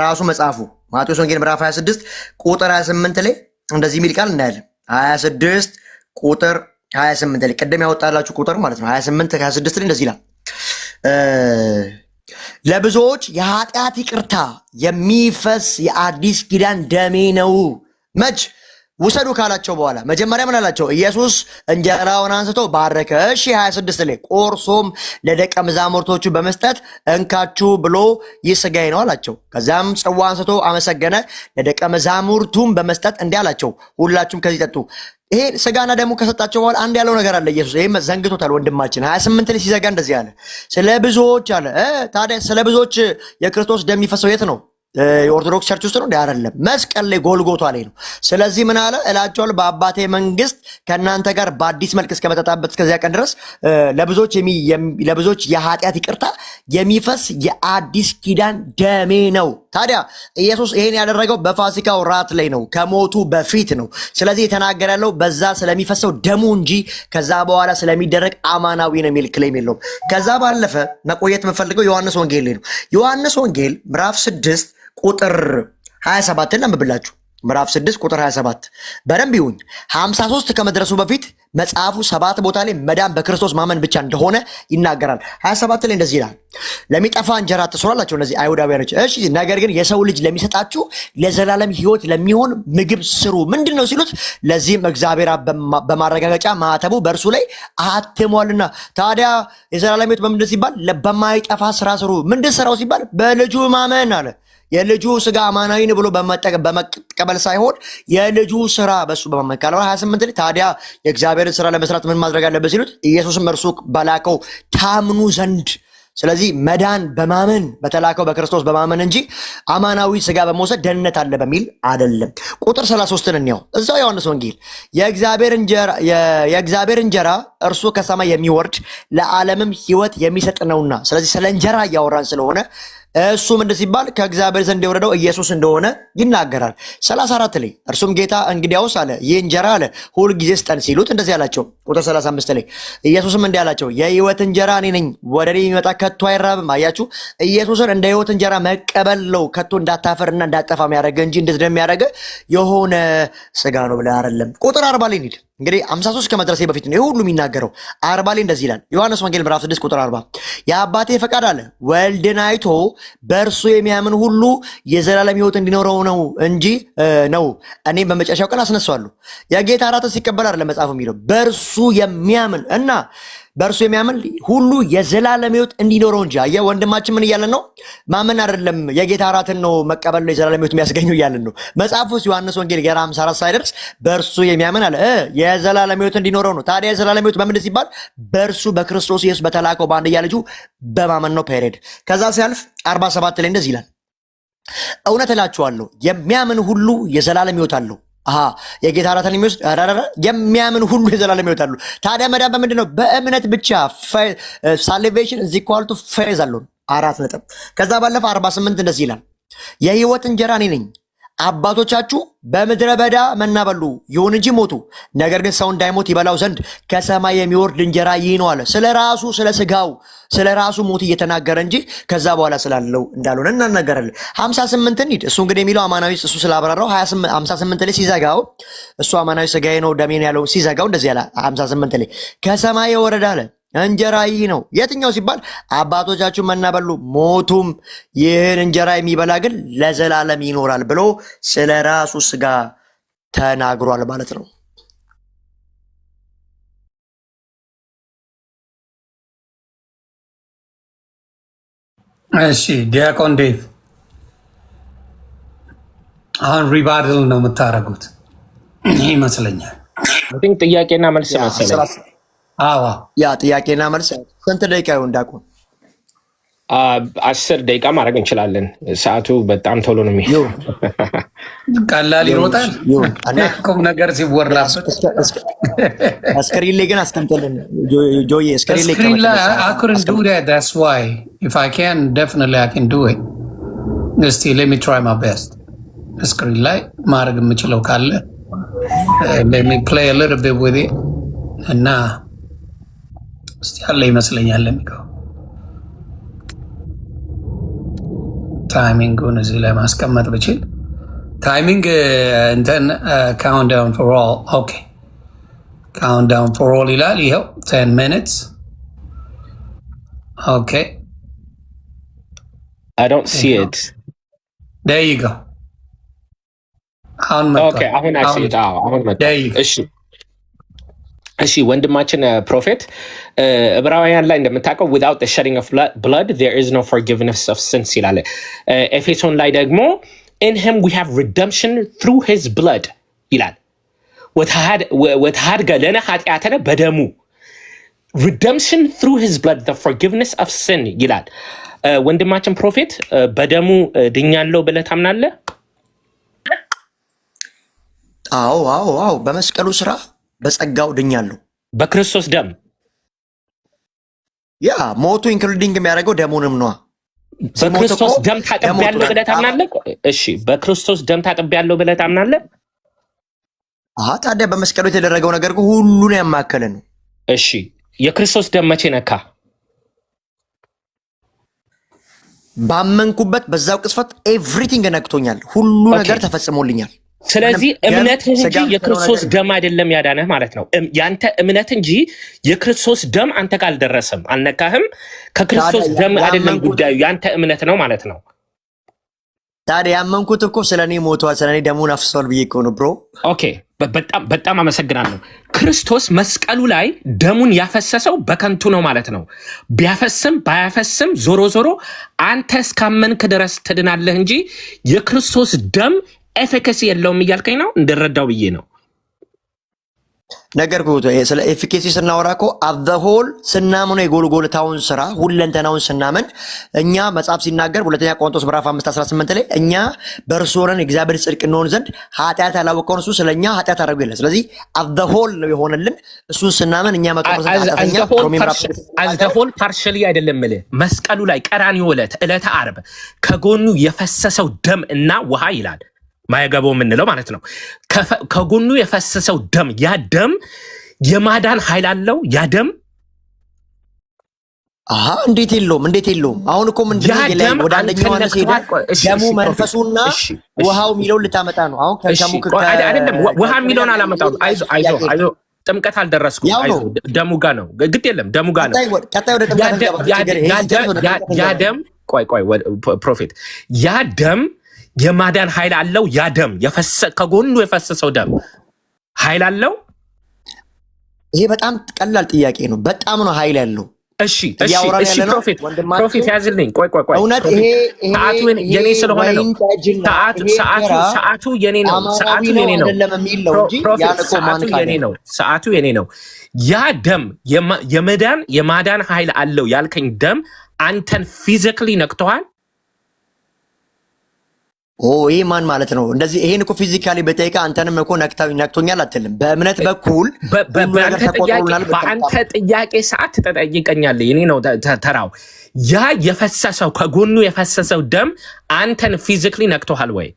ራሱ መጽሐፉ ማቴዎስ ወንጌል ምዕራፍ 26 ቁጥር 28 ላይ እንደዚህ የሚል ቃል እናያለን 26 ቁጥር 28 ላይ ቀደም ያወጣላችሁ ቁጥር ማለት ነው 28 26 ላይ እንደዚህ ይላል ለብዙዎች የኃጢአት ይቅርታ የሚፈስ የአዲስ ኪዳን ደሜ ነው መች ውሰዱ ካላቸው በኋላ መጀመሪያ ምን አላቸው ኢየሱስ እንጀራውን አንስቶ ባረከ እሺ 26 ላይ ቆርሶም ለደቀ መዛሙርቶቹ በመስጠት እንካችሁ ብሎ ይህ ሥጋዬ ነው አላቸው ከዛም ጽዋ አንስቶ አመሰገነ ለደቀ መዛሙርቱም በመስጠት እንዲህ አላቸው ሁላችሁም ከዚህ ጠጡ ይሄ ሥጋና ደሙ ከሰጣቸው በኋላ አንድ ያለው ነገር አለ ኢየሱስ ይሄ ዘንግቶታል ወንድማችን 28 ላይ ሲዘጋ እንደዚህ አለ ስለ ብዙዎች አለ ታዲያ ስለ ብዙዎች የክርስቶስ ደም የሚፈሰው የት ነው የኦርቶዶክስ ቸርች ውስጥ ነው አይደለም መስቀል ላይ ጎልጎታ ላይ ነው ስለዚህ ምን አለ እላቸዋለሁ በአባቴ መንግስት ከእናንተ ጋር በአዲስ መልክ እስከመጣበት እስከዚያ ቀን ድረስ ለብዙዎች የኃጢአት ይቅርታ የሚፈስ የአዲስ ኪዳን ደሜ ነው ታዲያ ኢየሱስ ይሄን ያደረገው በፋሲካው ራት ላይ ነው ከሞቱ በፊት ነው ስለዚህ የተናገረ ያለው በዛ ስለሚፈሰው ደሙ እንጂ ከዛ በኋላ ስለሚደረግ አማናዊ ነው የሚል ክሌም የለውም ከዛ ባለፈ መቆየት የምፈልገው ዮሐንስ ወንጌል ላይ ነው ዮሐንስ ወንጌል ምዕራፍ 6 ቁጥር 27 ለምብላችሁ ምዕራፍ 6 ቁጥር 27 በደንብ ይሁን 53 ከመድረሱ በፊት መጽሐፉ 7 ቦታ ላይ መዳን በክርስቶስ ማመን ብቻ እንደሆነ ይናገራል። 27 ላይ እንደዚህ ይላል፣ ለሚጠፋ እንጀራ አትስሩ እነዚህ አይሁዳውያኖች። እሺ ነገር ግን የሰው ልጅ ለሚሰጣችሁ ለዘላለም ሕይወት ለሚሆን ምግብ ስሩ። ምንድን ነው ሲሉት፣ ለዚህም እግዚአብሔር በማረጋገጫ ማተቡ በእርሱ ላይ አትሟልና። ታዲያ የዘላለም ሕይወት በምንድን ሲባል በማይጠፋ ስራ ስሩ። ምንድን ስራው ሲባል በልጁ ማመን አለ። የልጁ ስጋ አማናዊ ነው ብሎ በመቀበል ሳይሆን የልጁ ስራ በሱ በመመካከል 28 ላይ ታዲያ የእግዚአብሔርን ስራ ለመስራት ምን ማድረግ አለበት ሲሉት ኢየሱስም እርሱ በላከው ታምኑ ዘንድ። ስለዚህ መዳን በማመን በተላከው በክርስቶስ በማመን እንጂ አማናዊ ስጋ በመውሰድ ደህንነት አለ በሚል አይደለም። ቁጥር 33ን እንየው እዛው ዮሐንስ ወንጌል የእግዚአብሔር እንጀራ እርሱ ከሰማይ የሚወርድ ለዓለምም ሕይወት የሚሰጥ ነውና። ስለዚህ ስለ እንጀራ እያወራን ስለሆነ እሱ ምንድን ሲባል ከእግዚአብሔር ዘንድ የወረደው ኢየሱስ እንደሆነ ይናገራል። 34 ላይ እርሱም ጌታ እንግዲያውስ አለ ይህ እንጀራ አለ ሁል ጊዜ ስጠን ሲሉት እንደዚህ አላቸው። ቁጥር 35 ላይ ኢየሱስም እንዲህ አላቸው የህይወት እንጀራ እኔ ነኝ፣ ወደ እኔ የሚመጣ ከቶ አይራብም። አያችሁ፣ ኢየሱስን እንደ ህይወት እንጀራ መቀበል ነው ከቶ እንዳታፈርና እንዳጠፋ የሚያደርገ እንጂ እንድትደም የሆነ ስጋ ነው ብለህ አይደለም። ቁጥር 40 ላይ እንሂድ። እንግዲህ 53 ከመድረሴ በፊት ነው ሁሉ የሚናገረው። 40 ላይ እንደዚህ ይላል ዮሐንስ ወንጌል ምዕራፍ 6 ቁጥር 40 የአባቴ ፈቃድ አለ ወልድን አይቶ በእርሱ የሚያምን ሁሉ የዘላለም ሕይወት እንዲኖረው ነው እንጂ ነው እኔም በመጨረሻው ቀን አስነሳዋለሁ። የጌታ እራትን ሲቀበል አይደለም መጽሐፉ የሚለው በእርሱ የሚያምን እና በእርሱ የሚያምን ሁሉ የዘላለም ሕይወት እንዲኖረው እንጂ። አየህ ወንድማችን ምን እያለን ነው? ማመን አይደለም የጌታ እራትን ነው መቀበል ነው የዘላለም ሕይወት የሚያስገኘው እያለን ነው። መጽሐፉ ዮሐንስ ወንጌል ገና 54 ሳይደርስ በእርሱ የሚያምን አለ የዘላለም ሕይወት እንዲኖረው ነው። ታዲያ የዘላለም ሕይወት በምንድን ሲባል በእርሱ በክርስቶስ ኢየሱስ በተላከው በአንድያ ልጁ በማመን ነው። ፔሬድ። ከዛ ሲያልፍ 47 ላይ እንደዚህ ይላል እውነት እላችኋለሁ የሚያምን ሁሉ የዘላለም ሕይወት አለው። የጌታ እራትን የሚወስድ የሚያምን ሁሉ የዘላለም ሕይወት አለው። ታዲያ መዳን በምንድን ነው? በእምነት ብቻ። ሳልቬሽን እዚህ ኳልቱ ፌዝ አለው 4 ነጥብ። ከዛ ባለፈ 48 እንደዚህ ይላል የህይወት እንጀራ እኔ ነኝ። አባቶቻችሁ በምድረ በዳ መና በሉ፣ ይሁን እንጂ ሞቱ። ነገር ግን ሰው እንዳይሞት ይበላው ዘንድ ከሰማይ የሚወርድ እንጀራ ይህ ነው አለ። ስለ ራሱ ስለ ስጋው ስለ ራሱ ሞት እየተናገረ እንጂ ከዛ በኋላ ስላለው እንዳልሆነ እናናገራለን። 58 እንሂድ። እሱ እንግዲህ የሚለው አማናዊ እሱ ስላብራራው 58 ላይ ሲዘጋው እሱ አማናዊ ስጋዬ ነው ደሜን ያለው ሲዘጋው እንደዚህ ያለ 58 ላይ ከሰማይ የወረደ አለ እንጀራ ይህ ነው። የትኛው ሲባል አባቶቻችሁ መና በሉ ሞቱም፣ ይህን እንጀራ የሚበላ ግን ለዘላለም ይኖራል ብሎ ስለ ራሱ ስጋ ተናግሯል ማለት ነው። እሺ ዲያቆን ዴቭ አሁን ሪባድል ነው የምታደርጉት ይመስለኛል። ጥያቄና መልስ መሰለኝ። ያ ጥያቄና መልስ ስንት ደቂቃ ይሁን እንዳቆም? 10 ደቂቃ ማድረግ እንችላለን። ሰዓቱ በጣም ቶሎ ነው የሚሄደው። ቀላል ይሮጣል። ቁም ነገር ሲወራበት ስክሪን ላይ ግን አስቀምጠልን ጆዬ። ስክሪን ላይ I couldn't do that. That's why if I can definitely I can do it. እስቲ let me try my best. ስክሪን ላይ ማድረግ የምችለው ካለ let me play a little bit with it እና እስቲ ያለ ይመስለኛል የሚገው ታይሚንጉን እዚህ ላይ ማስቀመጥ ብችል ታይሚንግ እንትን ካውንትዳውን ፎር ኦል ኦኬ ካውንትዳውን ፎር ኦል ይላል። ይኸው 10 minutes ኦኬ I don't see it. there you go አሁን ኦኬ አሁን I see it. አሁን መጣ። እሺ ወንድማችን ፕሮፌት ዕብራውያን ላይ እንደምታውቀው without the shedding of blood there is no forgiveness of sins ይላል። ኤፌሶን ላይ ደግሞ in him we have redemption through his blood ይላል። ወተሃድገ ለነ ኃጢአተነ በደሙ redemption through his blood the forgiveness of sin ይላል። ወንድማችን ፕሮፌት በደሙ ድኛለሁ ብለህ ታምናለህ? አዎ በመስቀሉ ስራ በጸጋው ድኛለሁ። በክርስቶስ ደም ያ ሞቱ ኢንክሉዲንግ የሚያደርገው ደሙንም ነው። በክርስቶስ ደም ታጥቤያለሁ ብለህ ታምናለህ? እሺ በክርስቶስ ደም ታጥቤያለሁ ብለህ ታምናለህ? ታዲያ በመስቀሉ የተደረገው ነገር ሁሉን ያማከለ ነው። እሺ የክርስቶስ ደም መቼ ነካ? ባመንኩበት በዛው ቅስፈት ኤቭሪቲንግ ነክቶኛል። ሁሉ ነገር ተፈጽሞልኛል። ስለዚህ እምነትህ እንጂ የክርስቶስ ደም አይደለም ያዳነህ ማለት ነው። ያንተ እምነት እንጂ የክርስቶስ ደም አንተ ጋር አልደረሰም፣ አልነካህም። ከክርስቶስ ደም አይደለም ጉዳዩ፣ ያንተ እምነት ነው ማለት ነው። ታዲያ ያመንኩት እኮ ስለኔ ሞቷል፣ ስለኔ ደሙን አፍሷል ብዬ እኮ ነው ብሮ። ኦኬ በጣም አመሰግናለሁ። ክርስቶስ መስቀሉ ላይ ደሙን ያፈሰሰው በከንቱ ነው ማለት ነው። ቢያፈስም ባያፈስም ዞሮ ዞሮ አንተ እስካመንክ ድረስ ትድናለህ እንጂ የክርስቶስ ደም ኤፊካሲ የለውም እያልከኝ ነው? እንደረዳው ብዬ ነው ነገር ስለ ኤፊኬሲ ስናወራ እኮ አዘሆል ስናምነው የጎልጎልታውን ስራ ሁለንተናውን ስናምን እኛ መጽሐፍ ሲናገር ሁለተኛ ቆሮንቶስ ምዕራፍ 5:18 ላይ እኛ በእርሱ ሆነን እግዚአብሔር ጽድቅ እንሆን ዘንድ ኃጢአት ያላወቀውን እሱ ስለኛ ኃጢአት አደረገው ይላል። ስለዚህ አዘሆል ነው የሆነልን እሱን ስናምን እኛ አዘሆል ፓርሻሊ አይደለም እልህ መስቀሉ ላይ ቀራንዮ ዕለተ ዓርብ ከጎኑ የፈሰሰው ደም እና ውሃ ይላል ማየገባው የምንለው ማለት ነው። ከጎኑ የፈሰሰው ደም ያ ደም የማዳን ኃይል አለው። ያ ደም እንዴት የለውም? አሁን እኮ ምንድነው ወደ አንደኛው ዮሐንስ ሄደ ደሙ መንፈሱና ውሃው የሚለውን ልታመጣ ነው። አሁን አይደለም ውሃ የሚለውን አላመጣው። አይዞ ጥምቀት አልደረስኩም። ደሙ ጋር ነው። ግድ የለም ደሙ ጋር ነው። ያ ደም ቆይ ፕሮፌት ያ ደም የማዳን ኃይል አለው። ያ ደም ከጎኑ የፈሰሰው ደም ኃይል አለው። ይሄ በጣም ቀላል ጥያቄ ነው። በጣም ነው ኃይል ያለው። እሺ ፕሮፌት ያዝልኝ። ቆይ እውነት ይሄ ሰዓቱ የኔ ስለሆነ ነው። ሰዓቱ የኔ ነው። ሰዓቱ የኔ ነው። ያ ደም የማዳን ኃይል አለው ያልከኝ ደም አንተን ፊዚካሊ ነክተዋል? ይህ ማን ማለት ነው? እንደዚህ ይሄን እኮ ፊዚካሊ በጠይቃ አንተንም እኮ ነክቶኛል አትልም። በእምነት በኩል በአንተ ጥያቄ ሰዓት ትጠይቀኛለህ። የኔ ነው ተራው። ያ የፈሰሰው ከጎኑ የፈሰሰው ደም አንተን ፊዚካሊ ነክቶሃል ወይ?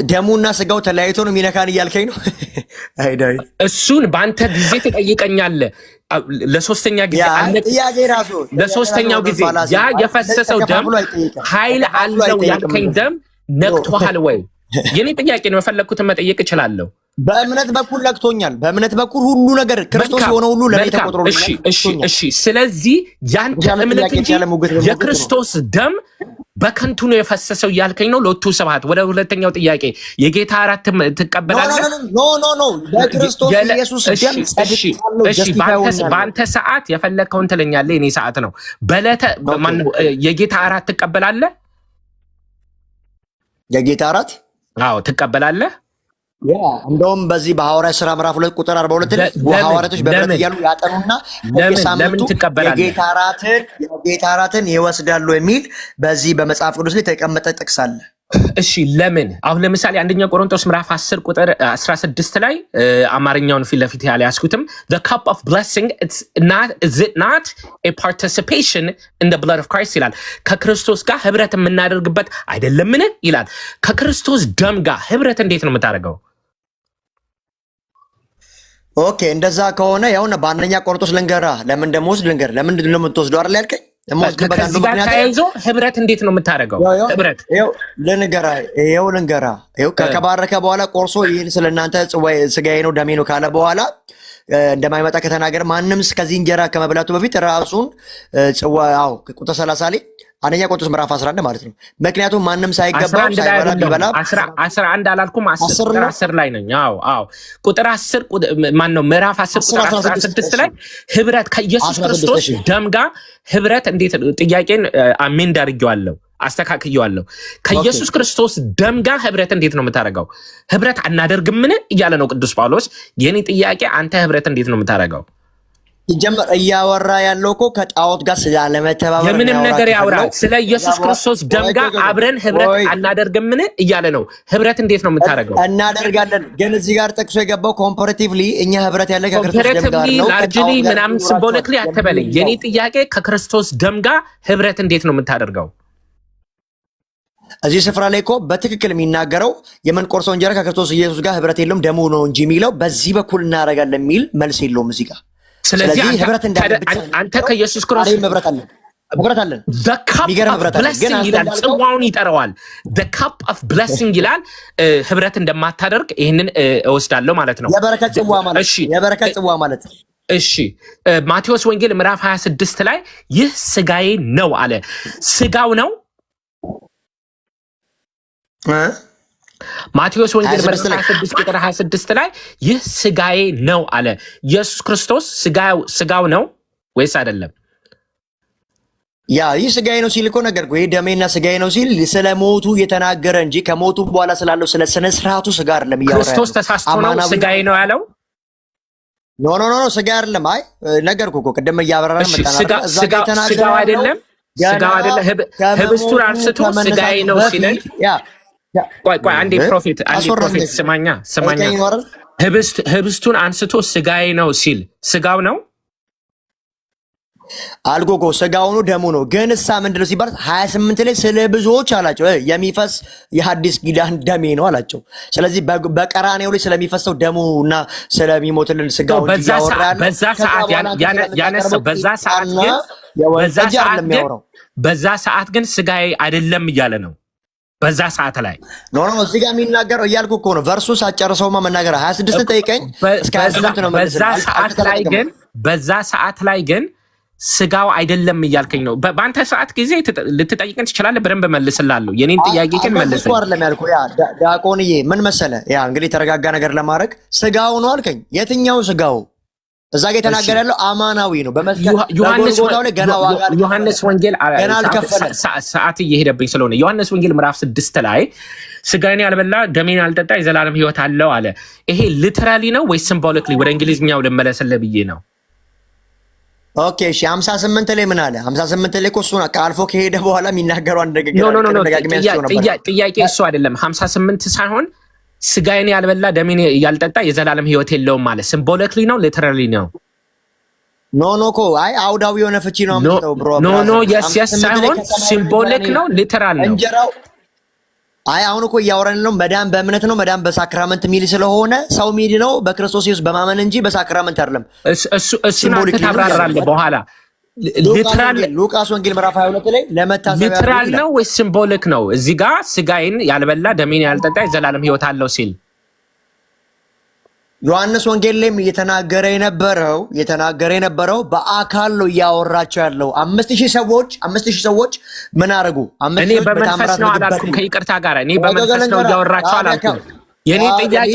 ደሙና ስጋው ተለያይቶ ነው የሚነካን እያልከኝ ነው? እሱን በአንተ ጊዜ ትጠይቀኛለህ። ለሶስተኛ ጊዜ ለሶስተኛው ጊዜ ያ የፈሰሰው ደም ኃይል አለው ያልከኝ ደም ነክቶሃል ወይ? የኔ ጥያቄ ነው። የፈለግኩትን መጠየቅ እችላለሁ። በእምነት በኩል ነክቶኛል። በእምነት በኩል ሁሉ ነገር ክርስቶስ የሆነ ሁሉ ለኔ ተቆጥሮ። እሺ ስለዚህ ያንተ እምነት እንጂ የክርስቶስ ደም በከንቱ ነው የፈሰሰው እያልከኝ ነው። ሎቱ ስብሐት። ወደ ሁለተኛው ጥያቄ የጌታ እራት ትቀበላለህ? ኖ በክርስቶስ ኢየሱስ ደም በአንተ ሰዓት የፈለግከውን ትለኛለህ። የኔ ሰዓት ነው። የጌታ እራት ትቀበላለህ? የጌታ እራት ትቀበላለህ? እንደውም በዚህ በሐዋርያት ሥራ ምዕራፍ 2 ቁጥር 42 ላይ ሐዋርያቶች በብረት እያሉ ያጠኑና በየሳምንቱ የጌታ እራትን ይወስዳሉ የሚል በዚህ በመጽሐፍ ቅዱስ ላይ የተቀመጠ ጥቅስ አለ። እሺ ለምን? አሁን ለምሳሌ አንደኛ ቆሮንቶስ ምዕራፍ 10 ቁጥር 16 ላይ አማርኛውን ፊት ለፊት ያለ ያስኩትም the cup of blessing is it not a participation in the blood of Christ ይላል። ከክርስቶስ ጋር ህብረት የምናደርግበት አይደለምን ይላል። ከክርስቶስ ደም ጋር ህብረት እንዴት ነው የምታደርገው? ኦኬ እንደዛ ከሆነ ያውና በአንደኛ ቆሮንቶስ ለምን እንደምወስድ ለምን እንደምትወስደው አይደል ያልከኝ? ከዚህ ጋር ተያይዞ ህብረት እንዴት ነው የምታደርገው? ህብረት ልንገራ ከባረከ በኋላ ቆርሶ ይህን ስለእናንተ ስጋዬ ነው ደሜ ነው ካለ በኋላ እንደማይመጣ ከተናገረ ማንም ከዚህ እንጀራ ከመብላቱ በፊት ራሱን ቁጥር 30 ላይ አንደኛ ቆሮንቶስ ምዕራፍ 11 ማለት ነው። ምክንያቱም ማንም ሳይገባው ሳይበላ 11 አላልኩም? 10 ላይ ነኝ። ቁጥር 10 ማነው ምዕራፍ 10 ቁጥር 16 ላይ ህብረት ከኢየሱስ ክርስቶስ ደም ጋር ህብረት እንዴት? ጥያቄን አሜንድ አድርጌዋለሁ፣ አስተካክየዋለሁ። ከኢየሱስ ክርስቶስ ደም ጋር ህብረት እንዴት ነው የምታደርገው? ህብረት አናደርግምን እያለ ነው ቅዱስ ጳውሎስ። የኔ ጥያቄ አንተ ህብረት እንዴት ነው የምታደርገው? ይጀምር እያወራ ያለው እኮ ከጣዖት ጋር ስላለመተባበር የምንም ነገር ያወራል። ስለ ኢየሱስ ክርስቶስ ደም ጋር አብረን ህብረት አናደርግምን እያለ ነው። ህብረት እንዴት ነው የምታደርገው? እናደርጋለን። ግን እዚህ ጋር ጠቅሶ የገባው ኮምፓሬቲቭሊ እኛ ህብረት ያለ ከክርስቶስ ደም ጋር ነው። ላርጅሊ ምናምን ሲምቦሊክሊ አትበለኝ። የኔ ጥያቄ ከክርስቶስ ደም ጋር ህብረት እንዴት ነው የምታደርገው? እዚህ ስፍራ ላይ እኮ በትክክል የሚናገረው የምንቆርሰው እንጀራ ከክርስቶስ ኢየሱስ ጋር ህብረት የለውም ደሙ ነው እንጂ የሚለው በዚህ በኩል እናደርጋለን የሚል መልስ የለውም እዚህ ጋር። ስለዚህ አንተ ከኢየሱስ ክርስቶስ ህብረት አለ። ህብረት አለን። the cup of blessing ይላል፣ ጽዋውን ይጠራዋል። the cup of blessing ይላል። ህብረት እንደማታደርግ ይሄንን እወስዳለሁ ማለት ነው። የበረከት ጽዋ ማለት የበረከት ጽዋ ማለት እሺ ማቴዎስ ወንጌል ምዕራፍ 26 ላይ ይህ ስጋዬ ነው አለ። ስጋው ነው ማቴዎስ ወንጌል ምዕራፍ 26 ቁጥር 26 ላይ ይህ ስጋዬ ነው አለ። ኢየሱስ ክርስቶስ ስጋው ነው ወይስ አይደለም? ያ ይህ ስጋዬ ነው ሲል እኮ ነገርኩ። ይሄ ደሜና ስጋዬ ነው ሲል ስለ ሞቱ እየተናገረ እንጂ ከሞቱ በኋላ ስላለው ስለ ስነ ስርዓቱ ስጋ አይደለም እያወራ። ክርስቶስ ተሳስቶ ነው ስጋዬ ነው ያለው? ኖ ስጋ አይደለም። አይ ነገርኩ እኮ ቅድም እያበራራ መጣና ስጋው አይደለም። ህብስቱን አንስቶ ስጋዬ ነው ሲል ቆይ አንዴ ፕሮፌት ስማኛ ህብስቱን አንስቶ ስጋዬ ነው ሲል ስጋው ነው አልጎጎ ስጋው ነው ደሙ ነው። ግን እሳ ምንድነው ሲባል 28 ላይ ስለ ብዙዎች አላቸው የሚፈስ የሐዲስ ኪዳን ደሜ ነው አላቸው። ስለዚህ በቀራኔው ላይ ስለሚፈሰው ደሙና ስለሚሞትልን ስጋው በዛ ሰዓት ግን ስጋዬ አይደለም እያለ ነው። በዛ ሰዓት ላይ ኖ እዚህ ጋር የሚናገረው እያልኩ እኮ ነው። ቨርሱ ሳጨርሰውማ መናገር 26 ጠይቀኝ እስከ 28 ነው። በዛ ሰዓት ላይ ግን ስጋው አይደለም እያልከኝ ነው። በአንተ ሰዓት ጊዜ ልትጠይቀን ትችላለህ፣ በደንብ መልስላለሁ። የኔን ጥያቄ ግን መልስ ያልኩ ዲያቆንዬ ምን መሰለ እንግዲህ የተረጋጋ ነገር ለማድረግ ስጋው ነው አልከኝ። የትኛው ስጋው? እዛ ጋር የተናገረ ያለው አማናዊ ነው። ዮሐንስ ወንጌል ሰዓት እየሄደብኝ ስለሆነ ዮሐንስ ወንጌል ምዕራፍ 6 ላይ ስጋዬን ያልበላ ደሜን ያልጠጣ የዘላለም ሕይወት አለው አለ። ይሄ ሊተራሊ ነው ወይስ ሲምቦሊክሊ? ወደ እንግሊዝኛው ልመለስልህ ብዬ ነው። ኦኬ እሺ 58 ላይ ምን አለ? 58 ላይ እኮ እሱ አልፎ ከሄደ በኋላ የሚናገረው አንድ ነገር ጥያቄ እሱ አይደለም። 58 ሳይሆን ስጋዬን ያልበላ ደሜን ያልጠጣ የዘላለም ሕይወት የለውም ማለት ሲምቦሊክሊ ነው ሊተራሊ ነው? ኖ እኮ አይ አውዳዊ የሆነ ፍቺ ነው አምጥተው ብሮ ኖ የስ ሳይሆን ሲምቦሊክ ነው ሊተራል ነው እንጀራው። አይ አሁን እኮ እያወራን ነው መዳን በእምነት ነው መዳን በሳክራመንት ሚል ስለሆነ ሰው ሚድ ነው በክርስቶስ ኢየሱስ በማመን እንጂ በሳክራመንት አይደለም። እሱን አንተ ታብራራለህ በኋላ። ሉቃስ ወንጌል ምዕራፍ 22 ላይ ለመታሰቢያ ሊተራል ነው ወይስ ሲምቦሊክ ነው? እዚህ ጋር ስጋዬን ያልበላ ደሜን ያልጠጣ የዘላለም ሕይወት አለው ሲል ዮሐንስ ወንጌል ላይም እየተናገረ የነበረው በአካል ነው እያወራቸው ያለው። 5000 ሰዎች ምን አረጉ? እኔ በመንፈስ ነው አላልኩም። ከይቅርታ ጋር እኔ በመንፈስ ነው እያወራቸው አላልኩም። የኔ ጥያቄ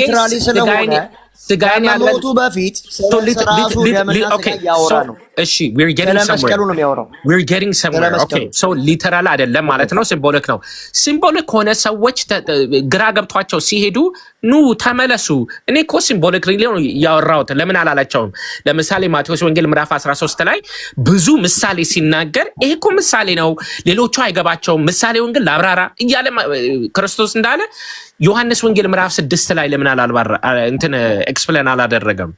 ስጋዬን ያልሞቱ በፊት ስለራሱ ደምና ስጋ ያወራ ነው። እሺ we're getting somewhere. Okay so literal አይደለም ማለት ነው፣ ሲምቦሊክ ነው። ሲምቦሊክ ሆነ ሰዎች ግራ ገብቷቸው ሲሄዱ ኑ ተመለሱ። እኔ እኮ ሲምቦሊክ ነው ያወራሁት ለምን አላላቸውም? ለምሳሌ ማቴዎስ ወንጌል ምዕራፍ 13 ላይ ብዙ ምሳሌ ሲናገር ይሄ እኮ ምሳሌ ነው ሌሎቹ አይገባቸውም፣ ምሳሌውን ግን ላብራራ እያለ ክርስቶስ እንዳለ ዮሐንስ ወንጌል ምዕራፍ 6 ላይ ለምን አላልባራ እንትን ኤክስፕሌን አላደረገም?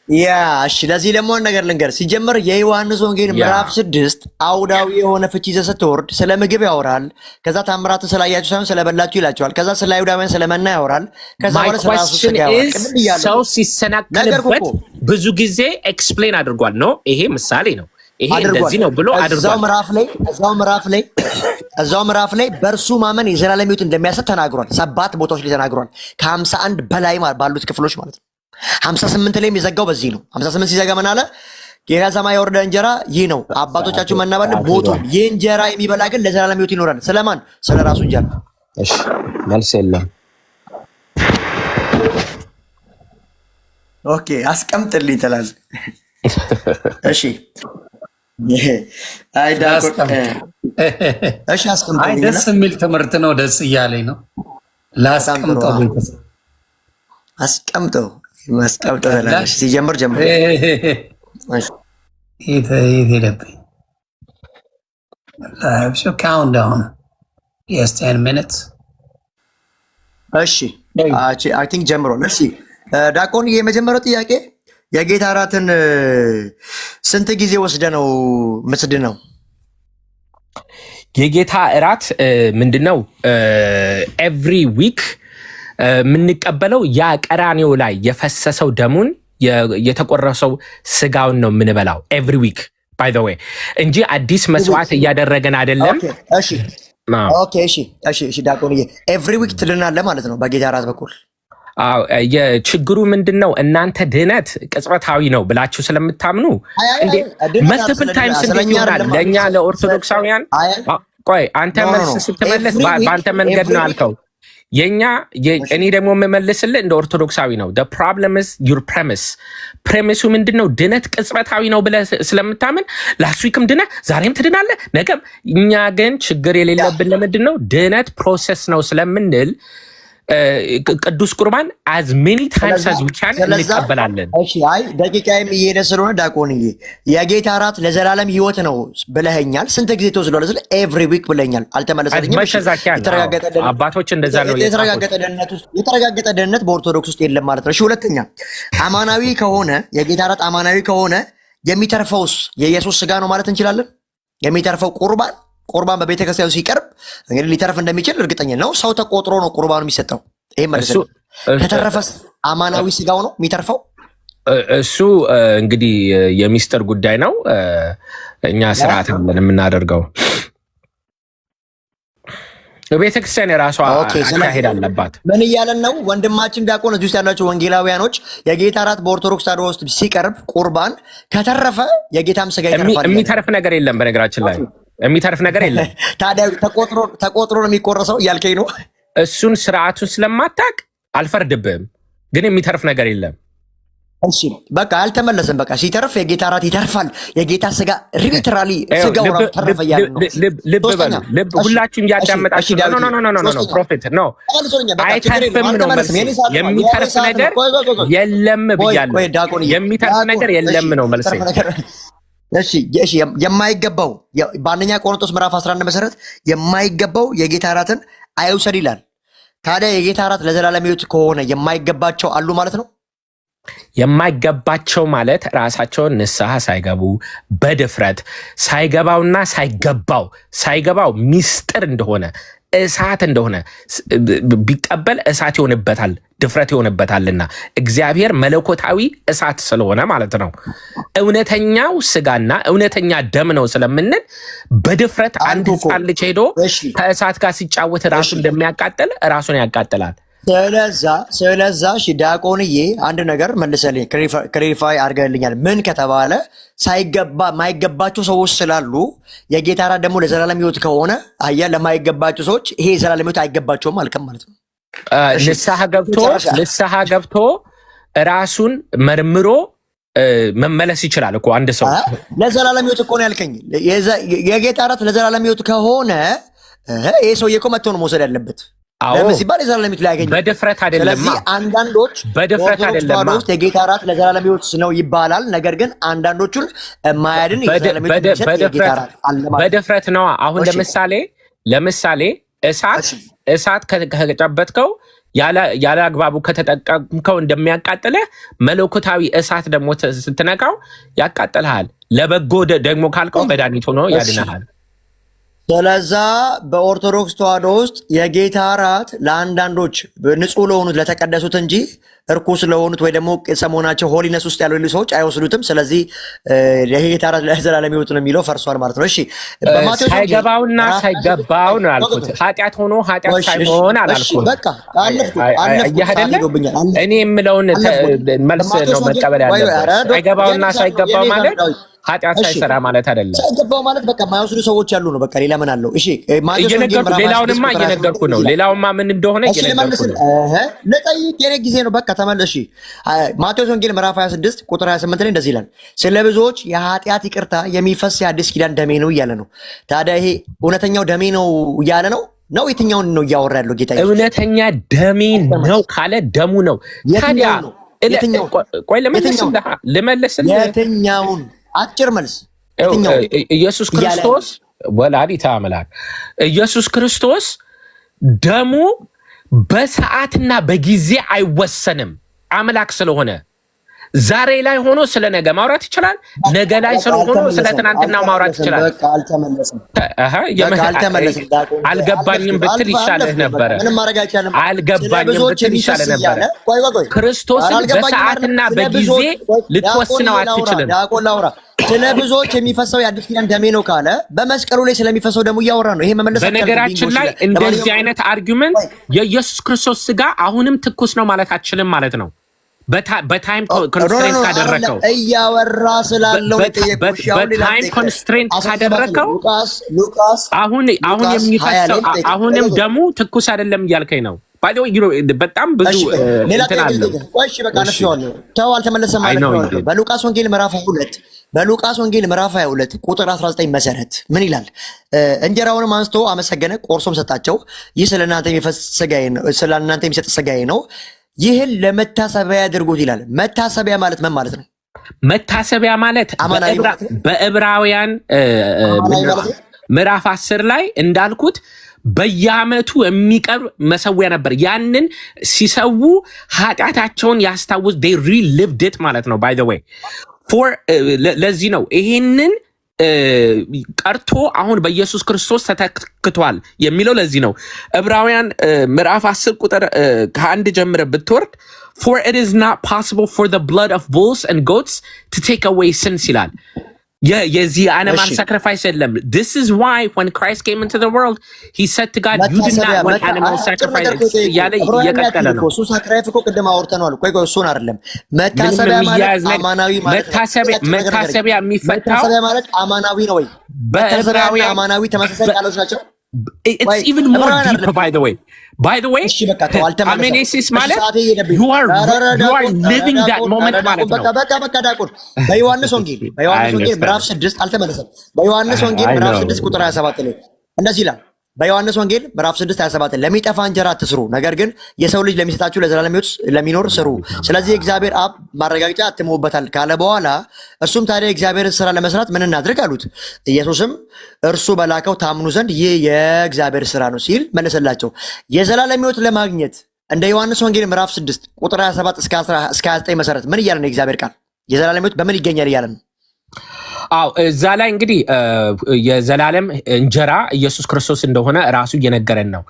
ያ እሺ ለዚህ ደግሞ ነገር ልንገር። ሲጀምር የዮሐንስ ወንጌል ምዕራፍ 6 አውዳዊ የሆነ ፍቺ ይዘህ ስትወርድ ስለ ምግብ ያወራል። ከዛ ታምራትን ስላያችሁ ሳይሆን ስለበላችሁ ይላቸዋል። ከዛ ስለ አይሁዳውያን ስለመና ያወራል። ከዛ በኋላ ስለ ራሱ ስጋ ያወራል። ሰው ሲሰናከልበት ብዙ ጊዜ ኤክስፕሌን አድርጓል። ነው ይሄ ምሳሌ ነው፣ ይሄ እንደዚህ ነው ብሎ አድርጓል። እዛው ምዕራፍ ላይ በእርሱ ማመን የዘላለም ሕይወት እንደሚያሰጥ ተናግሯል። 7 ቦታዎች ላይ ተናግሯል። ከ51 በላይ ባሉት ክፍሎች ማለት ነው። 58 ላይ የሚዘጋው በዚህ ነው። 58 ሲዘጋ ምን አለ? ከሰማይ የወረደ እንጀራ ይህ ነው፣ አባቶቻችሁ መና በሉ ሞቱም፣ ይህ እንጀራ የሚበላ ግን ለዘላለም ሕይወት ይኖራል። ስለማን? ስለራሱ እንጀራ። እሺ መልስ የለም። ኦኬ አስቀምጥልኝ ትላለህ። እሺ አይ ደስ የሚል ትምህርት ነው። ደስ እያለኝ ነው። ላስቀምጠው አስቀምጠው ሲጀምር ጀምር። ሄደብኝ ካውንት ዳውን 10 minutes። እሺ አይ ቲንክ ጀምሯል። እሺ ዲያቆን የመጀመሪያው ጥያቄ የጌታ እራትን ስንት ጊዜ ወስደ ነው የምትድነው? የጌታ እራት ምንድነው? ኤቭሪ ዊክ የምንቀበለው ያ ቀራኔው ላይ የፈሰሰው ደሙን የተቆረሰው ስጋውን ነው የምንበላው ኤቭሪ ዊክ። ባይ ዘ ዌይ እንጂ አዲስ መስዋዕት እያደረገን አይደለም። እሺ ዲያቆንዬ ኤቭሪ ዊክ ትድናለህ ማለት ነው በጌታ እራት በኩል። የችግሩ ምንድን ነው? እናንተ ድህነት ቅጽበታዊ ነው ብላችሁ ስለምታምኑ መልቲፕል ታይምስ እንዴት ይሆናል? ለእኛ ለኦርቶዶክሳውያን ቆይ አንተ መልስ ስትመለስ በአንተ መንገድ ነው አልከው። እኔ ደግሞ የምመልስልህ እንደ ኦርቶዶክሳዊ ነው። ፕሮብለም ኢዝ ዩር ፕሬሚሱ ምንድን ነው? ድነት ቅጽበታዊ ነው ብለህ ስለምታምን ላስት ዊክም ድነህ ዛሬም ትድናለህ ነገም። እኛ ግን ችግር የሌለብን ለምንድን ነው? ድነት ፕሮሰስ ነው ስለምንል ቅዱስ ቁርባን as many times as we can እንቀበላለን። እሺ አይ ደቂቃዬም እየሄደ ስለሆነ ዲያቆንዬ የጌታ እራት ለዘላለም ህይወት ነው ብለኸኛል። ስንት ጊዜ ተወስዷል? ስለ ኤቭሪ ዊክ ብለኛል። አልተመለሰልኝም። አባቶች እንደዛ ነው። የተረጋገጠ ደህንነት በኦርቶዶክስ ውስጥ የለም ማለት ነው። እሺ ሁለተኛ አማናዊ ከሆነ የጌታ እራት አማናዊ ከሆነ የሚተርፈውስ የኢየሱስ ስጋ ነው ማለት እንችላለን? የሚተርፈው ቁርባን በቤተክርስቲያኑ ሲቀርብ እንግዲህ ሊተርፍ እንደሚችል እርግጠኛ ነው። ሰው ተቆጥሮ ነው ቁርባኑ የሚሰጠው። ይሄ ማለት ነው። ከተረፈስ አማናዊ ስጋው ነው የሚተርፈው? እሱ እንግዲህ የሚስጥር ጉዳይ ነው። እኛ ስርዓት አለን የምናደርገው። ቤተክርስቲያን የራሷ አካሄድ አለባት። ምን እያለን ነው ወንድማችን ዲያቆን? እዚህ ውስጥ ያላቸው ወንጌላውያኖች የጌታ እራት በኦርቶዶክስ ተዋሕዶ ውስጥ ሲቀርብ ቁርባን ከተረፈ የጌታም ስጋ ይተርፋል። የሚተርፍ ነገር የለም። በነገራችን ላይ የሚተርፍ ነገር የለም። ታዲያ ተቆጥሮ ነው የሚቆረሰው እያልከኝ ነው? እሱን ስርዓቱን ስለማታውቅ አልፈርድብህም፣ ግን የሚተርፍ ነገር የለም። እሺ በቃ አልተመለሰም። በቃ ሲተርፍ የጌታ እራት ይተርፋል። የጌታ ስጋ ሪሊትራሊ ስጋው ራሱ ተረፈ እያለ ነው። ልብ ሁላችሁም እያዳመጣችሁ ኖ ፕሮፌት ኖ አይተርፍም ነው መልስ። የሚተርፍ ነገር የለም ብያለሁ። የሚተርፍ ነገር የለም ነው መልስ። እሺ የማይገባው በአንደኛ ቆሮንቶስ ምዕራፍ 11 መሰረት የማይገባው የጌታ እራትን አይውሰድ ይላል። ታዲያ የጌታ እራት ለዘላለም ሕይወት ከሆነ የማይገባቸው አሉ ማለት ነው? የማይገባቸው ማለት ራሳቸውን ንስሐ ሳይገቡ በድፍረት ሳይገባው ሚስጥር እንደሆነ እሳት እንደሆነ ቢቀበል እሳት ይሆንበታል፣ ድፍረት ይሆንበታልና እግዚአብሔር መለኮታዊ እሳት ስለሆነ ማለት ነው። እውነተኛው ስጋና እውነተኛ ደም ነው ስለምንል በድፍረት አንድ ሕፃን ልጅ ሄዶ ከእሳት ጋር ሲጫወት ራሱ እንደሚያቃጥል ራሱን ያቃጥላል። ስለዛ ዲያቆንዬ አንድ ነገር መልሰልኝ፣ ክሪፋይ አድርገልኛል። ምን ከተባለ ማይገባቸው ሰዎች ስላሉ የጌታ እራት ደግሞ ለዘላለም ሕይወት ከሆነ አያ ለማይገባቸው ሰዎች ይሄ የዘላለም ሕይወት አይገባቸውም አልከም ማለት ነው። ንስሐ ገብቶ ራሱን መርምሮ መመለስ ይችላል እኮ አንድ ሰው። ለዘላለም ሕይወት እኮ ነው ያልከኝ። የጌታ እራት ለዘላለም ሕይወት ከሆነ ይሄ ሰውዬ እኮ መጥቶ ነው መውሰድ ያለበት። ለምን ሲባል የዘላለም ሕይወት ሊያገኝ በድፍረት አይደለም። ስለዚህ አንዳንዶች በኦርቶዶክስ ተዋሕዶ ውስጥ የጌታ እራት ለዘላለም ሕይወት ነው ይባላል። ነገር ግን አንዳንዶቹን ማያድን የዘላለም ሕይወት የሚሰጥ የጌታ እራት አለ ማለት ነው። በድፍረት ነው። አሁን ለምሳሌ እሳት ከጨበጥከው ያለ አግባቡ ከተጠቀምከው እንደሚያቃጥልህ መለኮታዊ እሳት ደግሞ ስትነካው ያቃጥልሃል። ለበጎ ደግሞ ካልከው መድኃኒት ሆኖ ያድንሃል። ስለዛ በኦርቶዶክስ ተዋሕዶ ውስጥ የጌታ እራት ለአንዳንዶች ንጹህ ለሆኑት ለተቀደሱት እንጂ እርኩስ ለሆኑት ወይ ደግሞ ሰሞናቸው ሆሊነስ ውስጥ ያሉ ሰዎች አይወስዱትም። ስለዚህ የጌታ እራት ለዘላለም ሕይወት ነው የሚለው ፈርሷል ማለት ነው። እሺ ሳይገባውና ሳይገባው ነው ያልኩት። ኃጢአት ሆኖ ኃጢአት ሳይሆን አላልኩም። በቃ አለፍኩ። እኔ የምለውን መልስ ነው መቀበል ያለበት። ሳይገባውና ሳይገባው ማለት ኃጢአት ሳይሰራ ማለት አይደለም። ሳይገባው ማለት በቃ የማይወስዱ ሰዎች ያሉ ነው። በቃ ሌላ ምን አለው? እሺ ሌላውንማ እየነገርኩ ነው። ሌላውማ ምን እንደሆነ እየነገርኩ ነው። ለጠይቅ የኔ ጊዜ ነው። በቃ ተመለሽ። ማቴዎስ ወንጌል ምዕራፍ 26 ቁጥር 28 ላይ እንደዚህ ይላል፣ ስለ ብዙዎች የኃጢአት ይቅርታ የሚፈስ የአዲስ ኪዳን ደሜ ነው እያለ ነው። ታዲያ ይሄ እውነተኛው ደሜ ነው እያለ ነው የትኛውን ነው እያወራ ያለው ጌታ? እውነተኛ ደሜ ነው ካለ ደሙ ነው። ታዲያ ልመልስልህ የትኛውን? አጭር መልስ። ኢየሱስ ክርስቶስ ወላዲተ አምላክ ኢየሱስ ክርስቶስ ደሙ በሰዓትና በጊዜ አይወሰንም። አምላክ ስለሆነ ዛሬ ላይ ሆኖ ስለ ነገ ማውራት ይችላል። ነገ ላይ ስለሆነ ስለ ትናንትና ማውራት ይችላል። አልገባኝም ብትል ይሻልህ ነበረ። አልገባኝም ብትል ይሻልህ ነበረ። ክርስቶስን በሰዓትና በጊዜ ልትወስነው አትችልም። ስለ ብዙዎች የሚፈሰው የአዲስ ኪዳን ደሜ ነው ካለ በመስቀሉ ላይ ስለሚፈሰው ደሙ እያወራ ነው። ይሄ መመለስ በነገራችን ላይ እንደዚህ አይነት አርጊውመንት የኢየሱስ ክርስቶስ ስጋ አሁንም ትኩስ ነው ማለት አትችልም ማለት ነው። በታይም ኮንስትሬንት ካደረከው እያወራ ስላለው በታይም ኮንስትሬንት ካደረከው አሁን የሚፈሰው አሁንም ደሙ ትኩስ አይደለም እያልከኝ ነው። ባይ ዘ ወይ በጣም ብዙ እንትን አለው። እሺ በቃ ነፍሲዋለሁ ተው አልተመለሰም ማለት ነው። በሉቃስ ወንጌል ምዕራፍ 22 ቁጥር 19 መሰረት ምን ይላል? እንጀራውንም አንስቶ አመሰገነ፣ ቆርሶም ሰጣቸው። ይህ ስለእናንተ የሚሰጥ ሥጋዬ ነው፣ ይህን ለመታሰቢያ ያድርጉት ይላል። መታሰቢያ ማለት ምን ማለት ነው? መታሰቢያ ማለት በዕብራውያን ምዕራፍ 10 ላይ እንዳልኩት በየዓመቱ የሚቀርብ መሰዊያ ነበር። ያንን ሲሰዉ ኃጢአታቸውን ያስታውስ they relived it ማለት ነው። by the way ለዚህ ነው ይሄንን ቀርቶ አሁን በኢየሱስ ክርስቶስ ተተክቷል የሚለው። ለዚህ ነው ዕብራውያን ምዕራፍ 10 ቁጥር ከ1 ጀምረ ብትወርድ for it is not possible for the blood of bulls and goats to take away sins ይላል። የዚህ animal sacrifice የለም። This is why when Christ came into the world he said to God you did not want animal sacrifice ያለ እየቀጠለ ነው። እሱ ሳክራይፍ እኮ ቅድም አውርተናል። ቆይ እሱን አይደለም መታሰቢያ ማለት አማናዊ ማለት መታሰቢያ የሚፈታው ማለት አማናዊ ነው ወይ? በዕብራውያን አማናዊ ተመሳሳይ ቃሎች ናቸው። It's even more deeper by the way. Amenesis ማለት you are living that moment ማለት ነው። በቃ ዳቁን በዮሐንስ ወንጌል ምዕራፍ 6 አልተመለሰም። በዮሐንስ ወንጌል ምዕራፍ 6 ቁጥር 27 ላይ እንደዚህ ይላል። በዮሐንስ ወንጌል ምዕራፍ 6 27 ለሚጠፋ እንጀራ አትስሩ፣ ነገር ግን የሰው ልጅ ለሚሰጣችሁ ለዘላለም ሕይወት ለሚኖር ስሩ፣ ስለዚህ እግዚአብሔር አብ ማረጋገጫ አትሞበታል ካለ በኋላ እርሱም ታዲያ እግዚአብሔርን ስራ ለመስራት ምን እናድርግ አሉት። ኢየሱስም እርሱ በላከው ታምኑ ዘንድ ይህ የእግዚአብሔር ስራ ነው ሲል መለሰላቸው። የዘላለም ሕይወት ለማግኘት እንደ ዮሐንስ ወንጌል ምዕራፍ 6 ቁጥር 27 እስከ 29 መሰረት ምን እያለ ነው? የእግዚአብሔር ቃል የዘላለም ሕይወት በምን ይገኛል እያለ ነው? አው እዛ ላይ እንግዲህ የዘላለም እንጀራ ኢየሱስ ክርስቶስ እንደሆነ ራሱ እየነገረን ነው።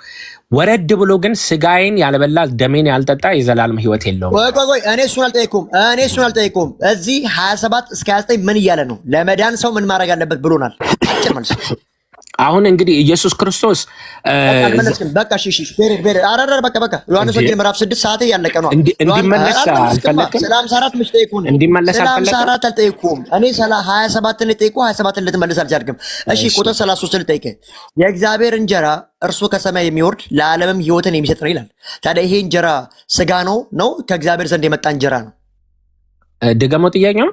ወረድ ብሎ ግን ስጋዬን ያልበላ ደሜን ያልጠጣ የዘላለም ሕይወት የለውም። ቆይ እኔ እሱን አልጠይቁም። እዚህ 27 እስከ 29 ምን እያለ ነው? ለመዳን ሰው ምን ማድረግ አለበት ብሎናል። አጭር መልስ። አሁን እንግዲህ ኢየሱስ ክርስቶስ በቃ ዮሐንስ ወንጌል ምዕራፍ 6 ሰዓት ያለቀ ነው። እንዲመለስ አልፈለክም። ሰላም 4 ምሽ ጠይቁን እንዲመለስ አልፈለክም። ሰላም 4 አልጠይቁም። እኔ 27 ልጠይቁ 27 ልትመለስ አልቻልክም። እሺ ቁጥር 33 ልጠይቅ። የእግዚአብሔር እንጀራ እርሱ ከሰማይ የሚወርድ ለዓለምም ሕይወትን የሚሰጥ ነው ይላል። ታዲያ ይሄ እንጀራ ስጋ ነው ከእግዚአብሔር ዘንድ የመጣ እንጀራ ነው? ድገመው ጥያቄው።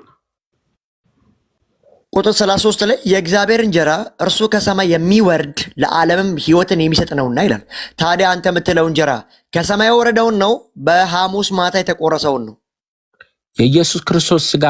ቁጥር 33 ላይ የእግዚአብሔር እንጀራ እርሱ ከሰማይ የሚወርድ ለዓለምም ሕይወትን የሚሰጥ ነውና ይላል። ታዲያ አንተ የምትለው እንጀራ ከሰማይ የወረደውን ነው በሐሙስ ማታ የተቆረሰውን ነው? የኢየሱስ ክርስቶስ ስጋ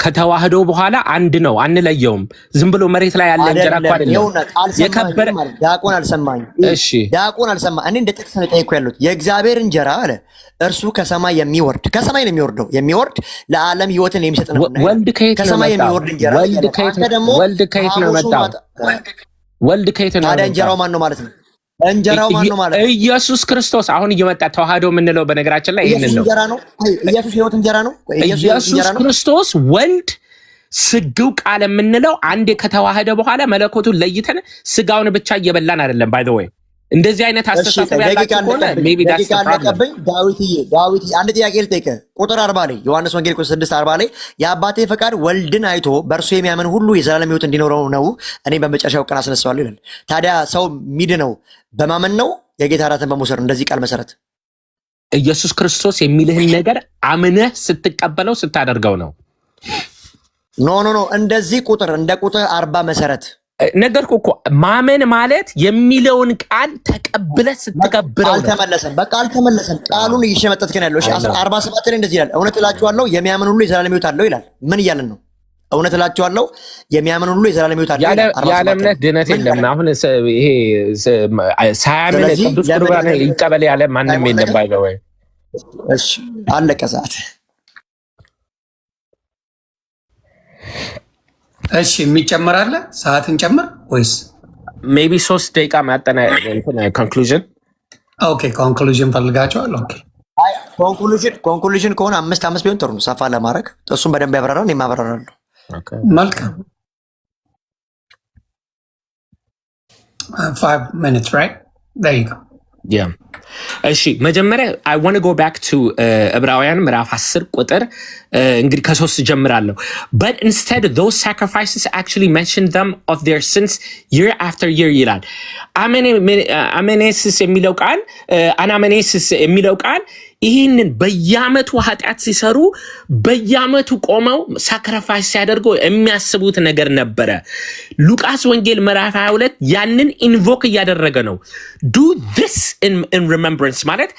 ከተዋህዶ በኋላ አንድ ነው፣ አንለየውም። ዝም ብሎ መሬት ላይ ያለ እንጀራ እኮ አይደለም። የከበረ ዲያቆን አልሰማኝ። እሺ ዲያቆን አልሰማ። እኔ እንደ ጥቅስ ነው ጠይቄ ያሉት። የእግዚአብሔር እንጀራ አለ እርሱ ከሰማይ የሚወርድ ከሰማይ ነው የሚወርድ ለዓለም ሕይወትን የሚሰጥ ነው። ወልድ ከየት ነው ከሰማይ የሚወርድ እንጀራ? ወልድ ከየት ነው መጣው? ወልድ ከየት ነው? ታዲያ እንጀራው ማን ነው ማለት ነው? እንጀራው ማን ነው ማለት ነው? ኢየሱስ ክርስቶስ አሁን እየመጣ ተዋህዶ የምንለው በነገራችን ላይ ይሄንን ነው። ኢየሱስ ሕይወት እንጀራ ነው። ኢየሱስ ክርስቶስ ወልድ ስግው ቃል የምንለው አንዴ ከተዋህደ በኋላ መለኮቱን ለይተን ስጋውን ብቻ እየበላን አይደለም። ባይ ዘ ወይ እንደዚህ አይነት አስተሳሰብ ያላችሁ ሆነ ሜቢ ዳስ ተብራለኝ። ዳዊት አንድ ጥያቄ ልጠይቅህ። ቁጥር 40 ላይ ዮሐንስ ወንጌል ቁጥር 6:40 ላይ የአባቴ ፈቃድ ወልድን አይቶ በእርሱ የሚያምን ሁሉ የዘላለም ሕይወት እንዲኖረው ነው፣ እኔ በመጨረሻው ቀን አስነሳዋለሁ ይላል። ታዲያ ሰው ሚድነው በማመን ነው የጌታ እራትን በመውሰድ ነው? እንደዚህ ቃል መሰረት ኢየሱስ ክርስቶስ የሚልህን ነገር አምነህ ስትቀበለው ስታደርገው ነው። ኖ እንደዚህ እንደ ቁጥር 40 መሰረት ነገርኩ እኮ ማመን ማለት የሚለውን ቃል ተቀብለህ ስትገብረው። አልተመለሰም። ቃሉን እየሸመጠትክ ነው ያለው። እሺ 47 ላይ እንደዚህ ይላል፣ እውነት እላችኋለሁ የሚያምን ሁሉ የዘላለም ሕይወት አለው ይላል። ምን እያልን ነው? እውነት እላችኋለሁ የሚያምን ሁሉ የዘላለም ሕይወት አለው ይላል። ያለ እምነት ድነት የለም። አሁን ይሄ ሳያምን ቅዱስ ቁርባን ይቀበል ያለ ማንም የለም። ባይለው ወይ እሺ አለቀ ሰዓት። እሺ የሚጨመር አለ? ሰዓትን ጨምር ወይስ ሜቢ 3 ደቂቃ ማጠና ኮንክሉዥን? ኦኬ ኮንክሉዥን ፈልጋቸዋል። ኦኬ ኮንክሉዥን ከሆነ 5 ቢሆን ጥሩ ነው፣ ሰፋ ለማድረግ እሱም በደንብ ያብራራል፣ እኔም አብራራለሁ። መልካም 5 minutes, right? There you go. Yeah. እሺ መጀመሪያ I want to go back to ዕብራውያን ምዕራፍ 10 ቁጥር እንግዲህ ከ3 ጀምራለሁ. But instead those sacrifices actually mention them of their sins year after year ይላል. አሜኔሲስ የሚለው ቃል አናሜኔሲስ የሚለው ቃል ይህንን በየዓመቱ ኃጢአት ሲሰሩ በየዓመቱ ቆመው ሳክሪፋይስ ሲያደርጉ የሚያስቡት ነገር ነበረ። ሉቃስ ወንጌል ምዕራፍ 22 ያንን ኢንቮክ እያደረገ ነው። do this in remembrance ማለት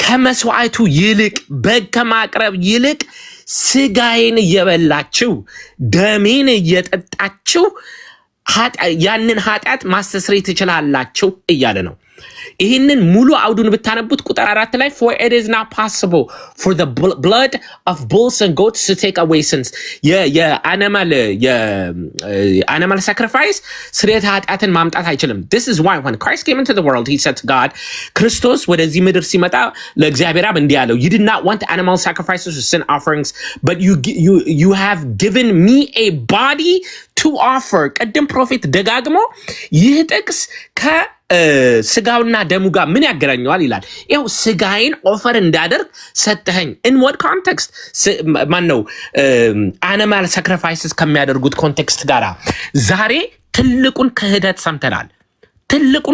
ከመስዋዕቱ ይልቅ በግ ከማቅረብ ይልቅ ስጋዬን እየበላችሁ ደሜን እየጠጣችሁ ያንን ኃጢአት ማስተስረይ ትችላላችሁ እያለ ነው። ይህንን ሙሉ አውዱን ብታነቡት ቁጥር 4 ላይ for it is not possible for the blood of bulls and goats to take away sins የአኒማል sacrifice ስርየተ ኃጢአትን ማምጣት አይችልም. This is why when Christ came into the world he said to God, ክርስቶስ ወደዚህ ምድር ሲመጣ ለእግዚአብሔር አብ እንዲህ አለው, you did not want animal sacrifices or sin offerings but you have given me a body to offer. ቀደም ፕሮፌት ደጋግሞ ይህ ጥቅስ ስጋውና ደሙ ጋር ምን ያገናኘዋል ይላል። ይኸው ስጋዬን ኦፈር እንዳደርግ ሰጠኸኝ። in what context ማን ነው animal sacrifices ከሚያደርጉት ኮንቴክስት ጋራ ዛሬ ትልቁን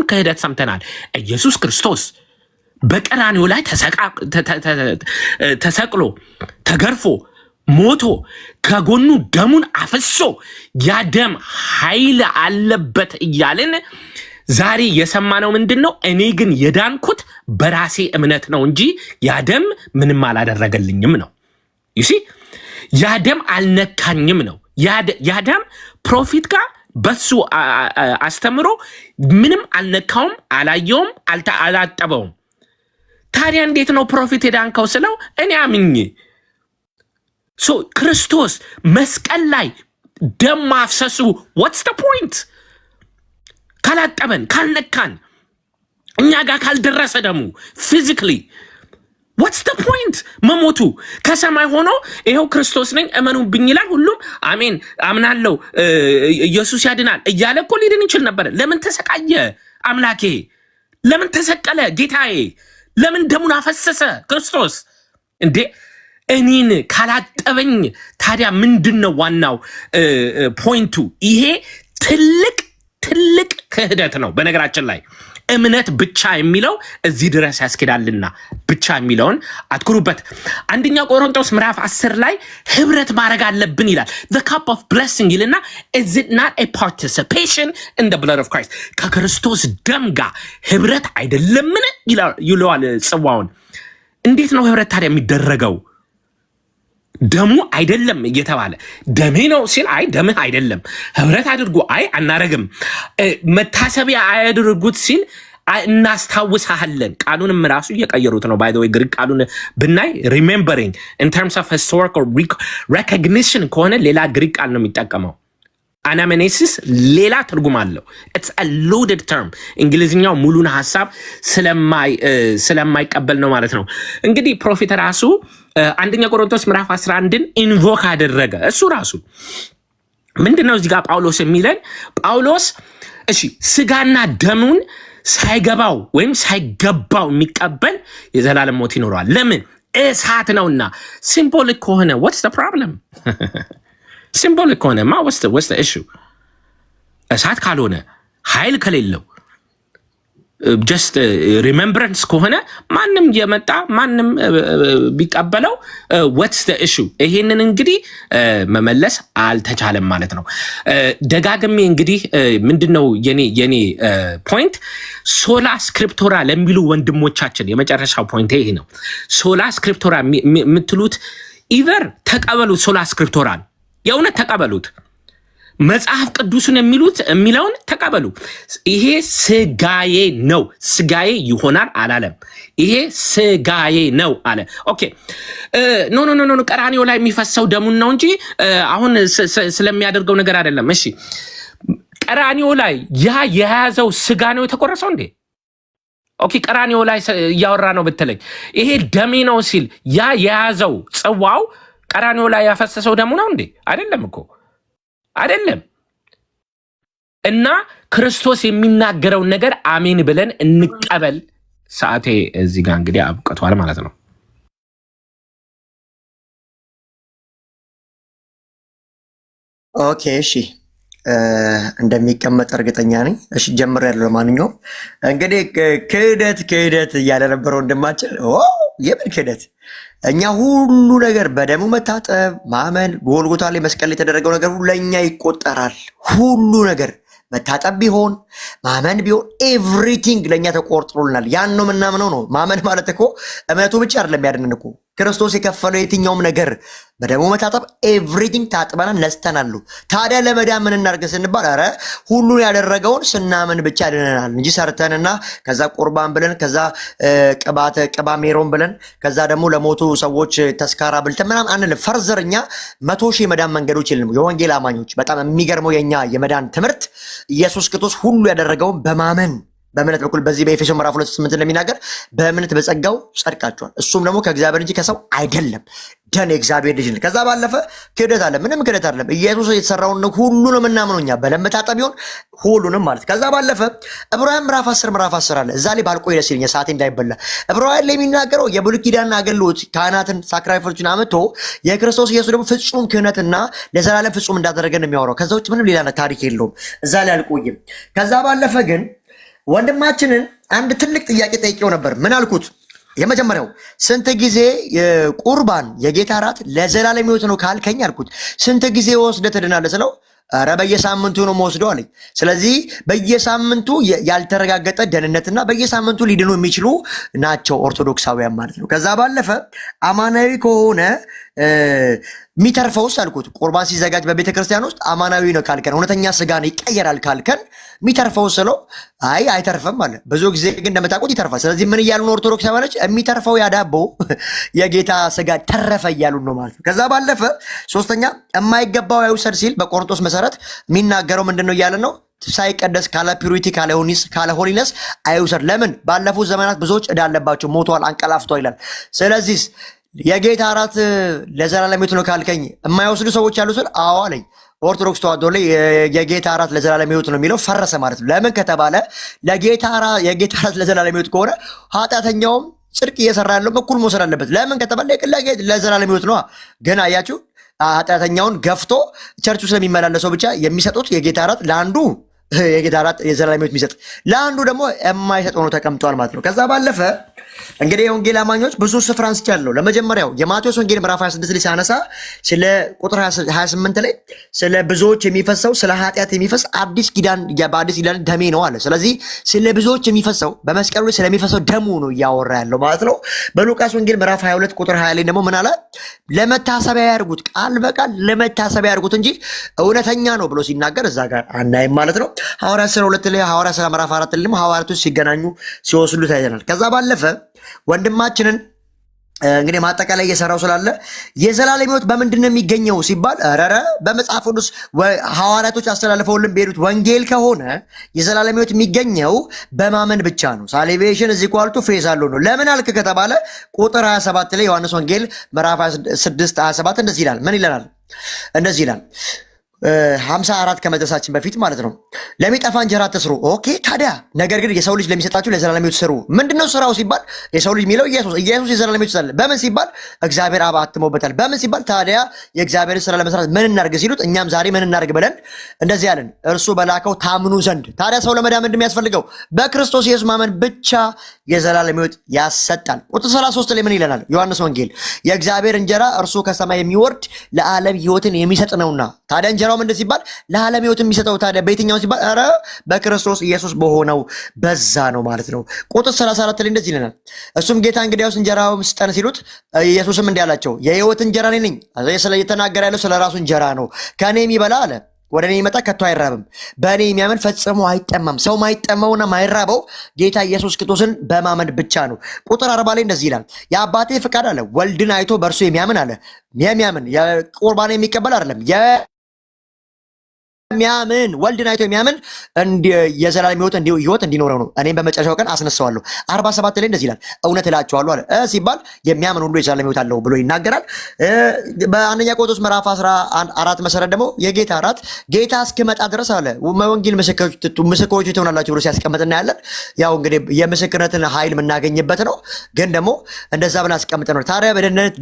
ክህደት ሰምተናል። ኢየሱስ ክርስቶስ በቀራንዮ ላይ ተሰቅሎ ተገርፎ ሞቶ ከጎኑ ደሙን አፍሶ ያ ደም ኃይል አለበት እያልን ዛሬ የሰማነው ምንድነው? እኔ ግን የዳንኩት በራሴ እምነት ነው እንጂ ያ ደም ምንም አላደረገልኝም ነው። you see ያ ደም አልነካኝም ነው። ያ ደም ፕሮፊት ጋር በሱ አስተምሮ ምንም አልነካውም፣ አላየውም፣ አላጠበውም። ታዲያ እንዴት ነው ፕሮፊት የዳንከው ስለው እኔ አምኜ ክርስቶስ መስቀል ላይ ደም ማፍሰሱ what's the point? ካላጠበን ካልነካን እኛ ጋር ካልደረሰ ደሙ physically what's the point? መሞቱ ከሰማይ ሆኖ ይሄው ክርስቶስ ነኝ እመኑብኝ ይላል። ሁሉም አሜን አምናለሁ ኢየሱስ ያድናል እያለ እኮ ሊድን ይችል ነበር። ለምን ተሰቃየ አምላኬ? ለምን ተሰቀለ ጌታዬ? ለምን ደሙን አፈሰሰ ክርስቶስ? እንዴ እኔን ካላጠበኝ ታዲያ ምንድነው ዋናው ፖይንቱ? ይሄ ትልቅ ክህደት ነው። በነገራችን ላይ እምነት ብቻ የሚለው እዚህ ድረስ ያስኬዳልና ብቻ የሚለውን አትኩሩበት። አንደኛ ቆሮንቶስ ምዕራፍ 10 ላይ ህብረት ማድረግ አለብን ይላል። the cup of blessing ይልና is it not a participation in the blood of Christ? ከክርስቶስ ደም ጋር ህብረት አይደለምን ይለዋል ጽዋውን። እንዴት ነው ህብረት ታዲያ የሚደረገው? ደሙ አይደለም እየተባለ ደሜ ነው ሲል አይ ደምህ አይደለም ህብረት አድርጉ አይ አናረግም መታሰቢያ አያድርጉት ሲል እናስታውሳለን። ቃሉንም ራሱ እየቀየሩት ነው። by the way ግሪክ ቃሉን ብናይ remembering in terms of historical recognition ከሆነ ሌላ ግሪክ ቃል ነው የሚጠቀመው። አናሜኔሲስ ሌላ ትርጉም አለው። it's a loaded term እንግሊዝኛው ሙሉን ሐሳብ ስለማይቀበል ነው ማለት ነው። እንግዲህ ፕሮፌት ራሱ አንደኛ ቆሮንቶስ ምዕራፍ 11ን ኢንቮክ አደረገ። እሱ ራሱ ምንድነው እዚህ ጋር ጳውሎስ የሚለን? ጳውሎስ እሺ ስጋና ደሙን ሳይገባው ወይም ሳይገባው የሚቀበል የዘላለም ሞት ይኖረዋል። ለምን? እሳት ነውና። ሲምቦሊክ ከሆነ what's the problem? ሲምቦሊክ ከሆነማ what's the issue? እሳት ካልሆነ ኃይል ከሌለው just remembrance ከሆነ ማንም የመጣ ማንም ቢቀበለው what's the issue? ይሄንን እንግዲህ መመለስ አልተቻለም ማለት ነው። ደጋግሜ እንግዲህ ምንድነው የኔ ፖይንት ሶላ ስክሪፕቶራ ለሚሉ ወንድሞቻችን የመጨረሻው ፖይንት ይሄ ነው። ሶላ ስክሪፕቶራ የምትሉት ኢቨር ተቀበሉት፣ ሶላ ስክሪፕቶራን የእውነት ተቀበሉት። መጽሐፍ ቅዱስን የሚለውን ተቀበሉ። ይሄ ስጋዬ ነው፣ ስጋዬ ይሆናል አላለም። ይሄ ስጋዬ ነው አለ። ኦኬ ኖ ቀራንዮ ላይ የሚፈሰው ደሙን ነው እንጂ አሁን ስለሚያደርገው ነገር አይደለም። እሺ ቀራንዮ ላይ ያ የያዘው ስጋ ነው የተቆረሰው እንዴ? ኦኬ ቀራኒዮ ላይ እያወራ ነው ብትለኝ ይሄ ደሜ ነው ሲል ያ የያዘው ጽዋው ቀራኒዮ ላይ ያፈሰሰው ደሙ ነው እንዴ? አይደለም እኮ አይደለም። እና ክርስቶስ የሚናገረውን ነገር አሜን ብለን እንቀበል። ሰዓቴ እዚህ ጋር እንግዲህ አብቅቷል ማለት ነው። ኦኬ እሺ፣ እንደሚቀመጥ እርግጠኛ ነኝ። እሺ ጀምሬያለሁ። ለማንኛውም እንግዲህ ክህደት እያለ ነበረው ወንድማችን። የምን ክህደት? እኛ ሁሉ ነገር በደሙ መታጠብ፣ ማመን፣ ጎልጎታ ላይ መስቀል ላይ የተደረገው ነገር ሁሉ ለእኛ ይቆጠራል። ሁሉ ነገር መታጠብ ቢሆን ማመን ቢሆን ኤቭሪቲንግ ለእኛ ተቆርጥሮልናል። ያን ነው የምናምነው ነው። ማመን ማለት እኮ እምነቱ ብቻ አይደለም ያድነን እኮ ክርስቶስ የከፈለው የትኛውም ነገር በደሙ መታጠብ ኤቭሪቲንግ ታጥበናል፣ ነስተናል። ታዲያ ለመዳን ምን እናድርግ ስንባል ኧረ ሁሉን ያደረገውን ስናምን ብቻ ያድነናል እንጂ ሰርተንና ከዛ ቁርባን ብለን ከዛ ቅባ ሜሮን ብለን ከዛ ደግሞ ለሞቱ ሰዎች ተስካራ ብልተን ምናምን አንልም። ፈርዘርኛ 100,000 የመዳን መንገዶች የለንም የወንጌል አማኞች። በጣም የሚገርመው የኛ የመዳን ትምህርት ኢየሱስ ክርስቶስ ሁሉ ያደረገውን በማመን በእምነት በኩል በዚህ በኤፌሶን ምዕራፍ 2:8 እንደሚናገር በእምነት በጸጋው ጸድቃችኋል፣ እሱም ደግሞ ከእግዚአብሔር እንጂ ከሰው አይደለም፣ ደን የእግዚአብሔር ልጅ። ከዛ ባለፈ ክህደት አለ? ምንም ክህደት አይደለም። ኢየሱስ የተሰራውን ሁሉንም የምናምነው እኛ በለመታጠብ ቢሆን ሁሉንም ማለት። ከዛ ባለፈ ዕብራውያን ምዕራፍ 10 አለ። እዛ ላይ ባልቆይ ደስ ይለኛል ሰዓቴ እንዳይበላ። ዕብራውያን ላይ የሚናገረው የብሉይ ኪዳን አገልግሎት ካህናትን ሳክራይፎችን አምጥቶ የክርስቶስ ኢየሱስ ደግሞ ፍጹም ክህነትና ለዘላለም ፍጹም እንዳደረገን የሚያወራው። ከዛ ውጭ ምንም ሌላ ታሪክ የለውም። እዛ ላይ አልቆይም። ከዛ ባለፈ ግን ወንድማችንን አንድ ትልቅ ጥያቄ ጠይቄው ነበር። ምን አልኩት? የመጀመሪያው ስንት ጊዜ ቁርባን የጌታ እራት ለዘላለም ሕይወት ነው ካልከኝ አልኩት። ስንት ጊዜ ወስደህ ትድናለህ ስለው ኧረ በየሳምንቱ ነው መወስደው አለኝ። ስለዚህ በየሳምንቱ ያልተረጋገጠ ደህንነትና በየሳምንቱ ሊድኑ የሚችሉ ናቸው ኦርቶዶክሳውያን ማለት ነው። ከዛ ባለፈ አማናዊ ከሆነ የሚተርፈውስ አልኩት። ቁርባን ሲዘጋጅ በቤተ ክርስቲያን ውስጥ አማናዊ ነው ካልከን፣ እውነተኛ ስጋን ይቀየራል ካልከን የሚተርፈው ስለው አይ አይተርፍም አለ። ብዙ ጊዜ ግን እንደምታውቁት ይተርፋል። ስለዚህ ምን እያሉ ነው ኦርቶዶክሳውያኖች? የሚተርፈው ያዳቦ የጌታ ስጋ ተረፈ እያሉ ነው ማለት ነው። ከዛ ባለፈ ሶስተኛ የማይገባው አይውሰድ ሲል በቆሮንቶስ መሰረት የሚናገረው ምንድን ነው እያለ ነው? ሳይቀደስ ካለ ፒዩሪቲ ካለ ሆሊነስ አይውሰድ። ለምን? ባለፉት ዘመናት ብዙዎች ዕዳ አለባቸው፣ ሞተዋል፣ አንቀላፍተዋል ይላል። ስለዚህ የጌታ እራት ለዘላለም ሕይወት ነው ካልከኝ የማይወስዱ ሰዎች ያሉ ስል አዎ አለኝ። ኦርቶዶክስ ተዋሕዶ ላይ የጌታ እራት ለዘላለም ሕይወት ነው የሚለው ፈረሰ ማለት ነው። ለምን ከተባለ የጌታ እራት ለዘላለም ሕይወት ከሆነ ኃጢአተኛውም ጽድቅ እየሰራ ያለው እኩል መውሰድ አለበት። ለምን ከተባለ ለዘላለም ሕይወት ነው። ግን አያችሁ ኃጢአተኛውን ገፍቶ ቸርቹ ስለሚመላለሰው ብቻ የሚሰጡት የጌታ እራት ለአንዱ የጌታ እራት የዘላለም ሕይወት የሚሰጥ ለአንዱ ደግሞ የማይሰጥ ሆኖ ተቀምጧል ማለት ነው። ከዛ ባለፈ እንግዲህ የወንጌል አማኞች ብዙ ስፍራ አንስቻለሁ። ለመጀመሪያው የማቴዎስ ወንጌል ምዕራፍ 26 ላይ ሲያነሳ ስለ ቁጥር 28 ላይ ስለ ብዙዎች የሚፈሰው ስለ ኃጢአት የሚፈስ አዲስ ኪዳን በአዲስ ኪዳን ደሜ ነው አለ። ስለዚህ ስለ ብዙዎች የሚፈሰው በመስቀሉ ላይ ስለሚፈሰው ደሙ ነው እያወራ ያለው ማለት ነው። በሉቃስ ወንጌል ምዕራፍ 22 ቁጥር 20 ላይ ደግሞ ምን አለ? ለመታሰቢያ ያድርጉት፣ ቃል በቃል ለመታሰቢያ ያድርጉት እንጂ እውነተኛ ነው ብሎ ሲናገር እዛ ጋር አናይም ማለት ነው። ሐዋርያት ሥራ 2 ላይ ሐዋርያት ሥራ ምዕራፍ 4 ላይ ደግሞ ሐዋርያቶች ሲገናኙ ሲወስዱ ታይተናል። ከዛ ባለፈ ወንድማችንን እንግዲህ ማጠቃላይ እየሰራው ስላለ የዘላለም ሕይወት በምንድን ነው የሚገኘው ሲባል ረረ በመጽሐፍ ቅዱስ ሐዋርያቶች አስተላልፈውልን በሄዱት ወንጌል ከሆነ የዘላለም ሕይወት የሚገኘው በማመን ብቻ ነው። ሳልቬሽን እዚህ ኳልቱ ፌዝ አለው ነው። ለምን አልክ ከተባለ ቁጥር 27 ላይ ዮሐንስ ወንጌል ምዕራፍ 26 27 እንደዚህ ይላል። ምን ይለናል? እንደዚህ ይላል 54 ከመድረሳችን በፊት ማለት ነው። ለሚጠፋ እንጀራ አትስሩ። ኦኬ ታዲያ ነገር ግን የሰው ልጅ ለሚሰጣችሁ ለዘላለም ሕይወት ስሩ። ምንድነው ስራው ሲባል የሰው ልጅ የሚለው ኢየሱስ የዘላለም ሕይወት ይሰጣል። በምን ሲባል እግዚአብሔር አብ አትሞበታል። በምን ሲባል ታዲያ የእግዚአብሔር ስራ ለመስራት ምን እናርግ ሲሉት እኛም ዛሬ ምን እናርግ ብለን እንደዚህ ያለን እርሱ በላከው ታምኑ ዘንድ። ታዲያ ሰው ለመዳን ምንድን የሚያስፈልገው? በክርስቶስ ኢየሱስ ማመን ብቻ የዘላለም ሕይወት ያሰጣል። ቁጥር 33 ላይ ምን ይለናል? ዮሐንስ ወንጌል የእግዚአብሔር እንጀራ እርሱ ከሰማይ የሚወርድ ለዓለም ሕይወትን የሚሰጥ ነውና። ታዲያ እንጀራው ምንድን ሲባል ለዓለም ሕይወት የሚሰጠው ታዲያ በየትኛው ሲባል ኧረ በክርስቶስ ኢየሱስ በሆነው በዛ ነው ማለት ነው። ቁጥር 34 ላይ እንደዚህ ይለናል። እሱም ጌታ እንግዲያውስ እንጀራውን ስጠን ሲሉት ኢየሱስም እንዲህ አላቸው የሕይወት እንጀራ እኔ ነኝ። እየተናገረ ያለው ስለ ራሱ እንጀራ ነው። ከእኔ የሚበላ አለ ወደ እኔ ይመጣ ከቶ አይራብም፣ በእኔ የሚያምን ፈጽሞ አይጠማም። ሰው ማይጠማውና ማይራበው ጌታ ኢየሱስ ክርስቶስን በማመን ብቻ ነው። ቁጥር 40 ላይ እንደዚህ ይላል የአባቴ ፍቃድ አለ ወልድን አይቶ በእርሱ የሚያምን አለ የሚያምን ቁርባን የሚቀበል አይደለም የሚያምን ወልድን አይቶ የሚያምን የዘላለም ሕይወት እንዲኖረው ነው፣ እኔም በመጨረሻው ቀን አስነሳዋለሁ። 47 ላይ እንደዚህ ይላል፣ እውነት እላችኋለሁ አለ ሲባል የሚያምን ሁሉ የዘላለም ሕይወት አለው ብሎ ይናገራል። በአንደኛ ቆሮንቶስ ምዕራፍ 14 መሰረት ደግሞ የጌታ እራት ጌታ እስኪመጣ ድረስ አለ ወንጌል ምስክሮች ትሆናላችሁ ብሎ ሲያስቀምጥ እናያለን። ያው እንግዲህ የምስክርነትን ኃይል የምናገኝበት ነው። ግን ደግሞ እንደዛ ብለን አስቀምጠ ነው። ታዲያ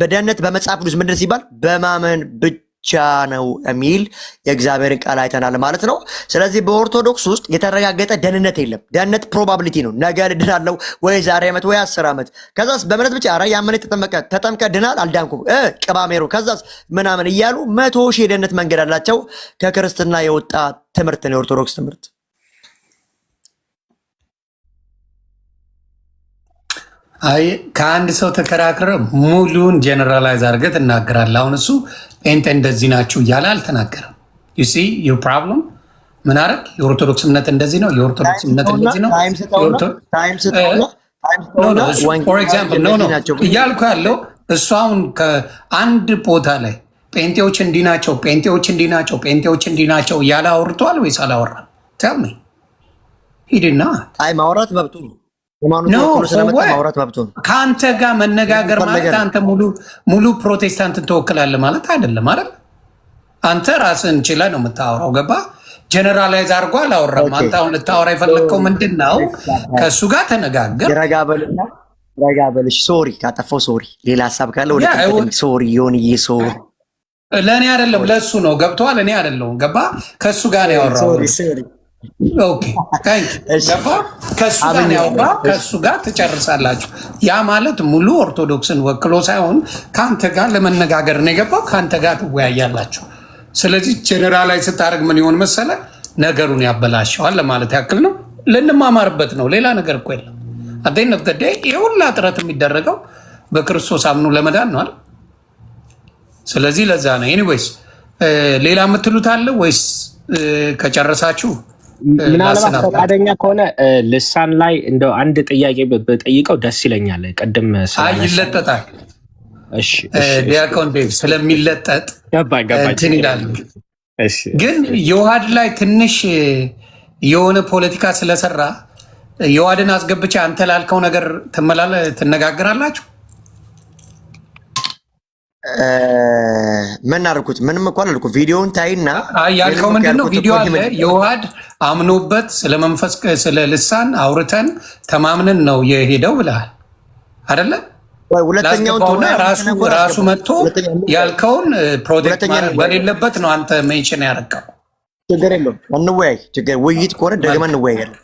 በደህንነት በመጽሐፍ ቅዱስ ምንድን ሲባል በማመን ብቻ ነው የሚል የእግዚአብሔርን ቃል አይተናል ማለት ነው። ስለዚህ በኦርቶዶክስ ውስጥ የተረጋገጠ ደህንነት የለም። ደህንነት ፕሮባቢሊቲ ነው። ነገ ድናለው ወይ ዛሬ ዓመት ወይ 10 ዓመት። ከዛስ በእምነት ብቻ ኧረ ያመነ ተጠምቀ ድናል አልዳንኩም ቅባሜሮ ከዛስ ምናምን እያሉ 100 ሺህ የደህንነት መንገድ አላቸው። ከክርስትና የወጣ ትምህርት ነው የኦርቶዶክስ ትምህርት። አይ ከአንድ ሰው ተከራክረ ሙሉን ጀነራላይዝ አድርገህ ትናገራለህ። አሁን እሱ ጴንጤ እንደዚህ ናችሁ እያለ አልተናገረም። ዩ ሲ ዩር ፕሮብለም ምን አደረግ? የኦርቶዶክስ እምነት እንደዚህ ነው፣ የኦርቶዶክስ እምነት እንደዚህ ነው ፎር ኤግዛምፕል እያልኩ ያለው እሱ አሁን ከአንድ ቦታ ላይ ጴንጤዎች እንዲህ ናቸው፣ ጴንጤዎች እንዲህ ናቸው፣ ጴንጤዎች እንዲህ ናቸው እያለ አውርቷል ወይስ አላወራም? ተሜ ሂድና አይ ማውራት መብቱ ነው። ከአንተ ጋር መነጋገር ማለት አንተ ሙሉ ፕሮቴስታንትን ትወክላለህ ማለት አይደለም አይደል? አንተ ራስን ችለህ ነው የምታወራው። ገባ? ጀነራላይዝ አድርጎ አላወራም። አንተ አሁን ልታወራ የፈለግከው ምንድን ነው? ከእሱ ጋር ተነጋገር። ረጋ በልሽ። ሶሪ ካጠፋው ሶሪ። ሌላ ሀሳብ ካለ ሶሪ ዮኒዬ ሶሪ። ለእኔ አይደለም ለእሱ ነው። ገብቶሃል? እኔ አይደለሁም። ገባ? ከእሱ ጋር ነው ያወራው። ገባ? ከእሱ ጋር ያወራ፣ ከእሱ ጋር ትጨርሳላችሁ። ያ ማለት ሙሉ ኦርቶዶክስን ወክሎ ሳይሆን ከአንተ ጋር ለመነጋገር ነው የገባው። ከአንተ ጋር ትወያያላችሁ። ስለዚህ ጀኔራላይዝ ስታደርግ ምን ይሆን መሰለ ነገሩን ያበላሸዋል ለማለት ያክል ነው። ልንማማርበት ነው። ሌላ ነገር እኮ የለም። አደይነት ተደይ የሁላ ጥረት የሚደረገው በክርስቶስ አምኑ ለመዳን ነው አይደል? ስለዚህ ለዛ ነው። ኤኒዌይስ ሌላ የምትሉት አለ ወይስ ከጨረሳችሁ? ምናልባት ፈቃደኛ ከሆነ ልሳን ላይ እንደው አንድ ጥያቄ በጠይቀው ደስ ይለኛል። ቅድም ይለጠጣል። እሺ ዲያቆን ዴቭ ስለሚለጠጥ እንትን ይላሉ። ግን የውሃድ ላይ ትንሽ የሆነ ፖለቲካ ስለሰራ የውሃድን አስገብቼ አንተ ላልከው ነገር ትነጋገራላችሁ። ምን አልኩት? ምንም እኮ አላልኩት። ቪዲዮውን ታይና ያልከው ምንድነው? ቪዲዮ አለ የውሃድ አምኖበት ስለመንፈስ ስለ ልሳን አውርተን ተማምነን ነው የሄደው ብለሃል አይደለ? ሁለተኛውን ራሱ መጥቶ ያልከውን ፕሮጀክት በሌለበት ነው አንተ ሜንሽን ያደረገው። ችግር የለውም እንወያይ። ውይይት ከሆነ ደግመን እንወያያለን።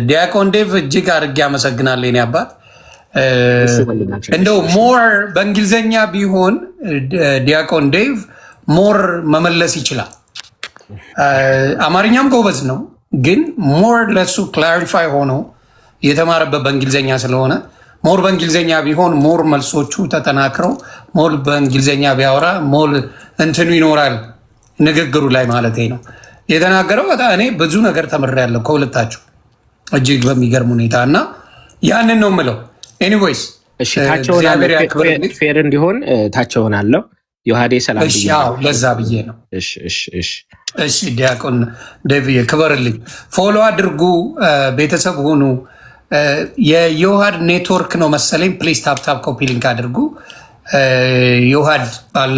ዲያቆን ዴቭ እጅግ አድርጌ አመሰግናለሁ የኔ አባት። እንደው ሞር በእንግሊዝኛ ቢሆን ዲያቆን ዴቭ ሞር መመለስ ይችላል። አማርኛም ጎበዝ ነው፣ ግን ሞር ለሱ ክላሪፋይ ሆኖ የተማረበት በእንግሊዝኛ ስለሆነ ሞር በእንግሊዝኛ ቢሆን ሞር መልሶቹ ተጠናክረው ሞር በእንግሊዝኛ ቢያወራ ሞር እንትኑ ይኖራል ንግግሩ ላይ ማለት ነው። የተናገረው በጣም እኔ ብዙ ነገር ተምሬያለሁ ከሁለታችሁ እጅግ በሚገርም ሁኔታ እና ያንን ነው የምለው። ኤኒዌይስ ፌር እንዲሆን ታቸው ሆናለሁ። ዮሐዴ ሰላም ለዛ ብዬ ነው። እሺ ዲያቆን ዴቭ ክበርልኝ። ፎሎ አድርጉ፣ ቤተሰብ ሁኑ። የዮሐድ ኔትወርክ ነው መሰለኝ። ፕሊዝ ታፕታፕ ኮፒ ሊንክ አድርጉ። ዮሐድ ባለ